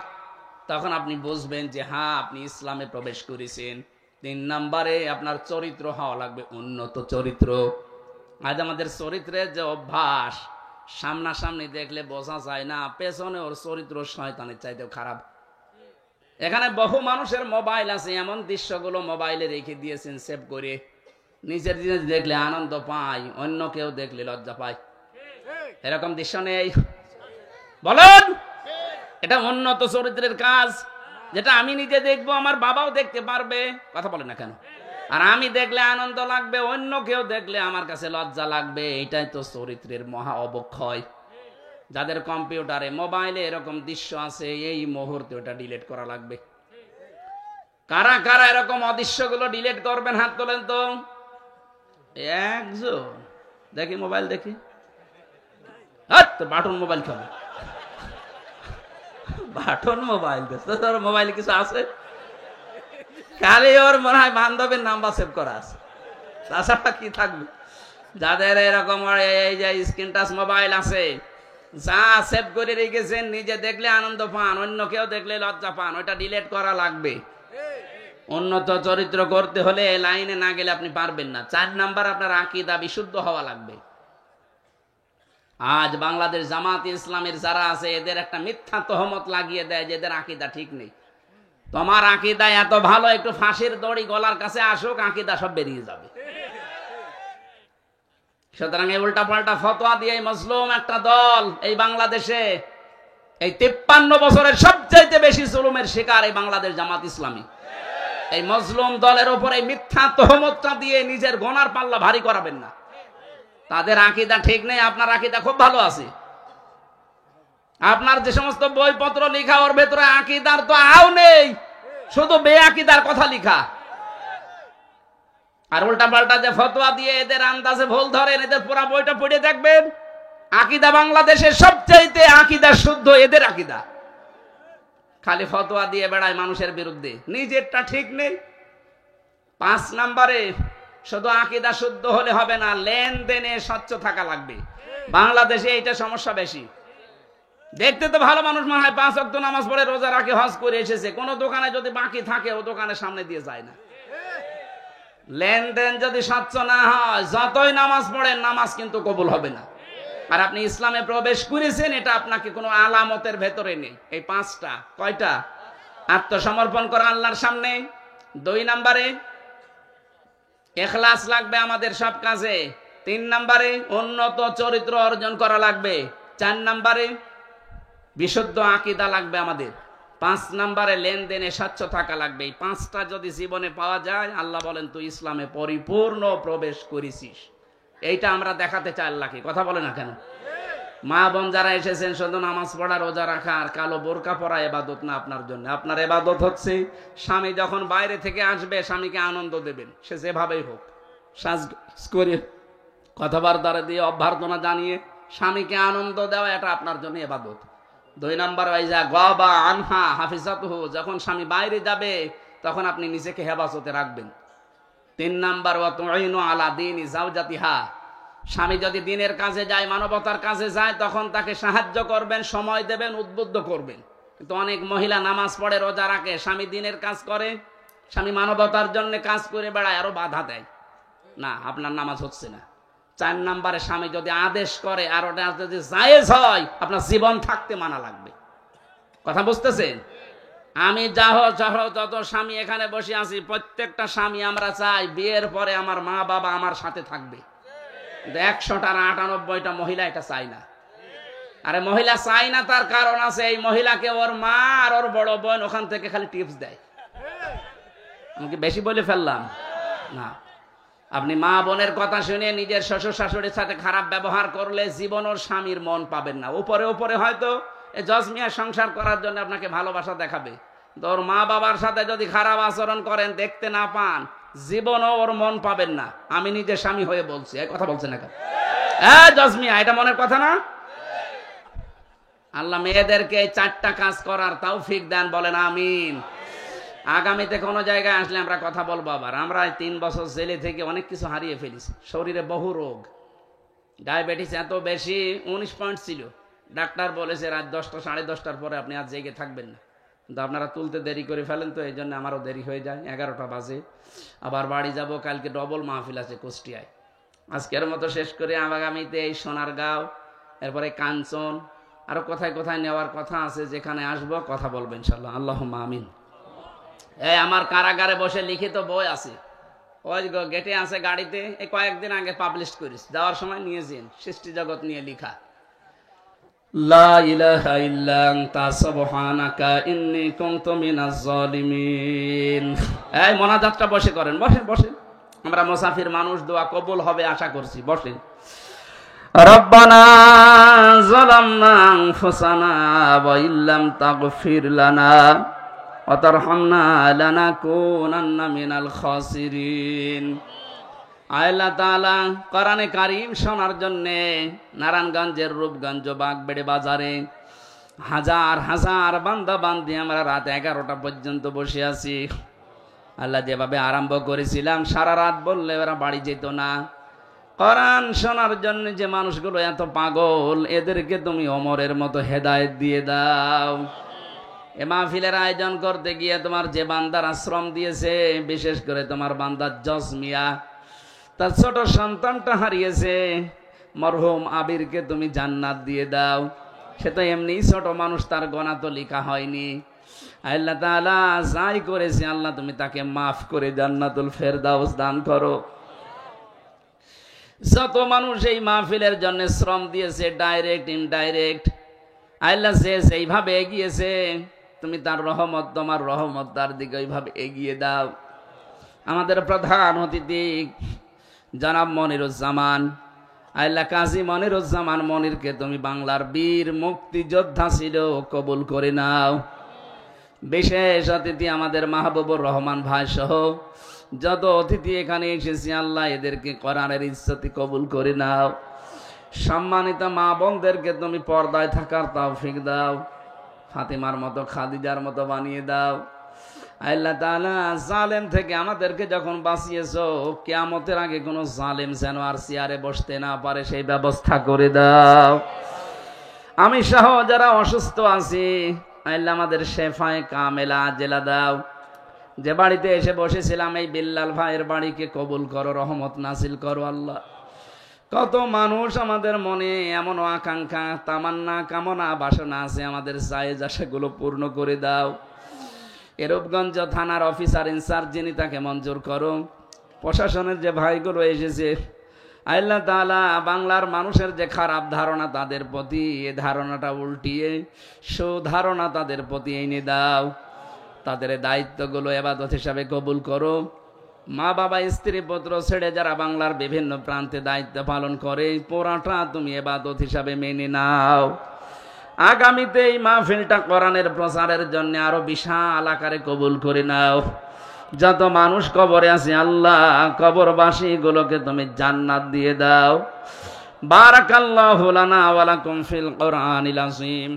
তখন আপনি বুঝবেন যে হ্যাঁ আপনি ইসলামে প্রবেশ করেছেন। 3 নম্বরে, আপনার চরিত্র হওয়া লাগবে উন্নত চরিত্র। আজ আমাদের চরিত্রের যে অভ্যাস, সামনাসামনি দেখলে বোঝা যায় না, পেছনে ওর চরিত্র শয়তানের চাইতেও খারাপ। এখানে বহু মানুষের মোবাইল আছে, এমন দৃশ্যগুলো মোবাইলে রেখে দিয়েছেন সেভ করে, নিজের জিনিস দেখলে আনন্দ পায়, অন্য কেউ দেখলে লজ্জা পায়। এরকম দৃশ্য নেই? বলুন, এটা উন্নত চরিত্রের কাজ, যেটা আমি নিজে দেখবো, আমার বাবাও দেখতে পারবে। কথা বলে না কেন? আর আমি দেখলে আনন্দ লাগবে, অন্য কেউ দেখলে আমার কাছে লজ্জা লাগবে। এটাই তো চরিত্রের মহা অবক্ষয়। যাদের কম্পিউটারে মোবাইলে এরকম দৃশ্য আছে, এই মুহূর্তে ওটা ডিলিট করা লাগবে। কারা কারা এরকম অদৃশ্যগুলো ডিলিট করবেন? হাত তোলেন তো। একজন দেখি, মোবাইল দেখি। বাটন মোবাইল খাবে, বাটন মোবাইল দেখতে, তোর মোবাইলে কিছু আছে? খালি ওর মনে হয় বান্ধবের নাম্বার সেভ করা আছে, তাছাড়া কি থাকবে? যাদের এরকম এই যে স্ক্রিন টাচ মোবাইল আছে, যা সেভ করে রেখেছেন, নিজে দেখলে আনন্দ পান, অন্য কেউ দেখলে লজ্জা পান, ওটা ডিলিট করা লাগবে। উন্নত চরিত্র করতে হলে লাইনে না গেলে আপনি পারবেন না। 4 নাম্বার, আপনার আকীদা বিশুদ্ধ হওয়া লাগবে। আজ বাংলাদেশ জামাত ইসলামের যারা আছে, এদের একটা মিথ্যা তহমত লাগিয়ে দেয় যে এদের আকীদা ঠিক নেই। তোমার আকীদা এত ভালো, একটু ফাঁসির দড়ি গলার কাছে আসুক, আকীদা সব বেরিয়ে যাবে। সুতরাং এই উল্টা পাল্টা ফতোয়া দিয়ে মজলুম একটা দল এই বাংলাদেশে, এই 53 বছরের সবচাইতে বেশি জুলুমের শিকার এই বাংলাদেশ জামাত ইসলামী। এই মজলুম দলের উপর এই মিথ্যা তহমতটা দিয়ে নিজের গোনার পাল্লা ভারী করাবেন না। তাদের আকীদা ঠিক নেই, আপনার আকীদা খুব ভালো আছে। আপনার যে সমস্ত বইপত্র লেখা, ওর ভেতরে আকীদার তো আও নেই, শুধু বেআকিদার কথা লেখা। আর উল্টা পাল্টা যে ফতোয়া দিয়ে এদের আন্দাজে ভুল ধরেন, এদের পুরা বইটা পড়ে দেখবেন, আকীদা বাংলাদেশের সবচাইতে আকীদা শুদ্ধ এদের আকীদা। খালি ফতোয়া দিয়ে বেড়ায় মানুষের বিরুদ্ধে, নিজেরটা ঠিক নেই। 5 নম্বরে, শুধু আকীদা শুদ্ধ হলে হবে না, লেনদেনে স্বচ্ছ থাকা লাগবে। বাংলাদেশে এইটা সমস্যা বেশি। দেখতে তো ভালো মানুষ মনে হয়, 5 ওয়াক্ত নামাজ পড়ে, রোজা রাখে, হজ করে এসেছে, কোন দোকানে যদি বাকি থাকে ও দোকানের সামনে দিয়ে যায় না। লেনদেন যদি স্বচ্ছ না হয়, যতই নামাজ পড়েন, নামাজ কিন্তু কবুল হবে না। আর আপনি ইসলামে প্রবেশ করেছেন, এটা আপনাকে কোনো আলামতের ভেতরে নেই। এই 5টা, কয়টা? আত্মসমর্পণ করা আল্লাহর সামনে। 2 নম্বরে, ইখলাস লাগবে আমাদের সব কাজে। 3 নম্বরে, উন্নত চরিত্র অর্জন করা লাগবে। 4 নম্বরে, বিশুদ্ধ আকীদা লাগবে আমাদের। 5 নম্বরে, লেনদেনে স্বচ্ছ থাকা লাগবে। এই 5টা যদি জীবনে পাওয়া যায়, আল্লাহ বলেন তুই ইসলামে পরিপূর্ণ প্রবেশ করেছিস। এইটা আমরা দেখাতে চাই আল্লাহকে। কথা বলে না কেন? মা বোন যারা এসেছেন, শুধু নামাজ পড়া, রোজা রাখা আর কালো বোরকা পরা ইবাদত না আপনার জন্য। আপনার ইবাদত হচ্ছে স্বামী যখন বাইরে থেকে আসবে, স্বামীকে আনন্দ দেবেন, সে যেভাবেই হোক, সাজ করে, কথাবার্তা দিয়ে, অভ্যর্থনা জানিয়ে স্বামীকে আনন্দ দেওয়া, এটা আপনার জন্য ইবাদত। 2 নম্বর, ওয়াইজা গাবা আনহা হাফিজাতুহু, যখন স্বামী বাইরে যাবে তখন আপনি নিজেকে হেফাজতে রাখবেন। 3 নম্বর, ওয়া তুইনু আলা দীনি যাওজাতিহা, স্বামী যদি দিনের কাজে যায়, মানবতার কাজে যায়, তখন তাকে সাহায্য করবেন, সময় দেবেন, উদ্বুদ্ধ করবেন। কিন্তু অনেক মহিলা নামাজ পড়ে, রোজা রাখে, স্বামী দিনের কাজ করে, স্বামী মানবতার জন্য কাজ করে বেড়ায়, আরো বাধা দেয়, না আপনার নামাজ হচ্ছে না। 4 নম্বরে, স্বামী যদি আদেশ করে আর ওটা যদি জায়েজ হয়, আপনার জীবন থাকতে মানা লাগবে। কথা বুঝতেছেন? আমি যত স্বামী এখানে বসে আছি, প্রত্যেকটা স্বামী আমরা চাই বিয়ের পরে আমার মা বাবা আমার সাথে থাকবে। 100টার 98টা মহিলা এটা চাই না। আরে মহিলা চাই না, তার কারণ আছে। এই মহিলাকে ওর মা আর ওর বড় বোন ওখান থেকে খালি টিপস দেয়। আমাকে বেশি বলে ফেললাম না? আপনি মা বোনের কথা শুনে নিজের শ্বশুর শাশুড়ির সাথে খারাপ ব্যবহার করলে জীবন ওর স্বামীর মন পাবেন না। উপরে উপরে হয়তো জজমিয়া সংসার করার জন্য আপনাকে ভালোবাসা দেখাবে, তোর মা বাবার সাথে যদি খারাপ আচরণ করেন, দেখতে না পান, জীবনও ওর মন পাবেন না। আমি নিজের স্বামী হয়ে বলছি, এই কথা বলছেন না কেন? জজমিয়া, এটা মনের কথা না? আল্লাহ মেয়েদেরকে 4টা কাজ করার তৌফিক দেন, বলেন আমিন। আগামীতে কোনো জায়গায় আসলে আমরা কথা বলবো। আবার আমরা 3 বছর জেলে থেকে অনেক কিছু হারিয়ে ফেলেছি। শরীরে বহু রোগ, ডায়াবেটিস এত বেশি, 19 পয়েন্ট ছিল। ডাক্তার বলেছে রাত 10টা 10:30টার পরে আপনি আর জেগে থাকবেন না, কিন্তু আপনারা তুলতে দেরি করে ফেলেন, তো এই জন্য আমারও দেরি হয়ে যায়। 11টা বাজে। আবার বাড়ি যাব, কালকে ডবল মাহফিল আছে কুষ্টিয়ায়। আজকের মতো শেষ করে আগামীতে এই সোনারগাঁও, এরপরে কাঞ্চন, আরো কোথায় কোথায় নেওয়ার কথা আছে, যেখানে আসবো কথা বলবেন ইনশাআল্লাহ। আল্লাহুম্মা আমিন। এই আমার কারাগারে বসে লিখিত বই আছে, ওই গেটে আছে গাড়িতে, এই কয়েকদিন আগে পাবলিশ করিস, যাওয়ার সময় নিয়েছেন, সৃষ্টি জগৎ নিয়ে লিখা। লা ইলাহা ইল্লা আনতা সুবহানাকা ইন্নী কুনতু মিনাজ জালিমিন। এই মোনাজাতটা বসে করেন, বসেন বসেন। আমরা মুসাফির মানুষ, দোয়া কবুল হবে আশা করছি, বসেন। রব্বানা যালামনা আনফুসানা ওয়া ইল্লাম তাগফির লানা ওয়া তারহামনা লানাকুনান্না মিনাল খাসিরিন। আল্লাহ তাআলা কোরআনে কারীম শোনার জন্য নারায়ণগঞ্জের রূপগঞ্জ বাগবেড়ে বাজারে হাজার হাজার বান্দা বান্দি আমরা রাত 11টা পর্যন্ত বসে আছি। আল্লাহ যেভাবে আরম্ভ করেছিলাম, সারা রাত বললে ওরা বাড়ি যেত না। কোরআন শোনার জন্য যে মানুষগুলো এত পাগল, এদেরকে তুমি ওমরের মতো হেদায়েত দিয়ে দাও। এ মাহফিলের আয়োজন করতে গিয়ে তোমার যে বান্দার আশ্রম দিয়েছে, বিশেষ করে তোমার বান্দা জজমিয়া, তার ছোট সন্তানটা হারিয়েছে, মরহুম আবিরকে তুমি জান্নাত দিয়ে দাও। সে তো এমনি ছোট মানুষ, তার গোনা তো লেখা হয়নি। আল্লাহ তাআলা যাই করেছে, আল্লাহ তুমি তাকে মাফ করে জান্নাতুল ফেরদাউস দান করো। যত মানুষ এই মাহফিলের জন্য শ্রম দিয়েছে, ডাইরেক্ট ইনডাইরেক্ট, আল্লাহ সে সেইভাবে এগিয়েছে, তুমি তার রহমত, তোমার রহমত তার দিকে ওইভাবে এগিয়ে দাও। আমাদের প্রধান অতিথি জনাব মনিরুজ্জামান, আল্লাহ কাজী মনিরুজ্জামান মনিরকে তুমি বাংলার বীর মুক্তিযোদ্ধা ছিল, কবুল করে নাও। বিশেষ অতিথি আমাদের মাহবুবুর রহমান ভাই সহ যত অতিথি এখানে এসেছি, আল্লাহ এদেরকে কোরআনের ইজ্জতি কবুল করে নাও। সম্মানিত মা বোনদেরকে তুমি পর্দায় থাকার তৌফিক দাও, ফাতিমার মতো খাদিজার মতো বানিয়ে দাও। আল্লাহ তাআলা জালেম থেকে আমাদেরকে যখন বাঁচিয়েছো, কিয়ামতের আগে কোনো জালেম যেন আর চেয়ারে বসতে না পারে, সেই ব্যবস্থা করে দাও। আমি সহ যারা অসুস্থ আছি, আল্লাহ আমাদের শেফায়ে কামেলা আজেলা দাও। যে বাড়িতে এসে বসেছিলাম, এই বিল্লাল ভাইয়ের বাড়িকে কবুল করো, রহমত নাসিল করো। আল্লাহ কত মানুষ আমাদের মনে এমন আকাঙ্ক্ষা, তামান্না, কামনা, বাসনা আছে, আমাদের জায়েজ আশাগুলো পূর্ণ করে দাও। রূপগঞ্জ থানার অফিসার ইনচার্জ যিনি, তাকে মঞ্জুর করো। প্রশাসনের যে ভাইগুলো এসেছে, আল্লাহ তাআলা বাংলার মানুষের যে খারাপ ধারণা তাদের প্রতি, এ ধারণাটা উল্টিয়ে সুধারণা তাদের প্রতি এনে দাও। তাদের দায়িত্বগুলো ইবাদত হিসাবে কবুল করো। মা বাবা স্ত্রী পুত্র ছেড়ে যারা বাংলার বিভিন্ন প্রান্তে দায়িত্ব পালন করে, পুরাটা তুমি ইবাদত হিসাবে মেনে নাও। আগামীতে এই মাহফিলটা কোরআনের প্রচারের জন্য আরো বিশাল আকারে কবুল করে নাও। যত মানুষ কবরে আছে, আল্লাহ কবরবাসী গুলোকে তুমি জান্নাত দিয়ে দাও। বারাকাল্লাহু লানা ওয়া লাকুম ফিল কোরআনিল আযীম।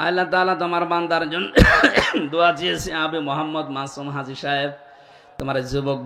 আল্লাহ তাআলা তোমার বান্দার জন্য দোয়া চেয়েছে, আবি মোহাম্মদ মাসুম হাজী সাহেব, তোমার যুবক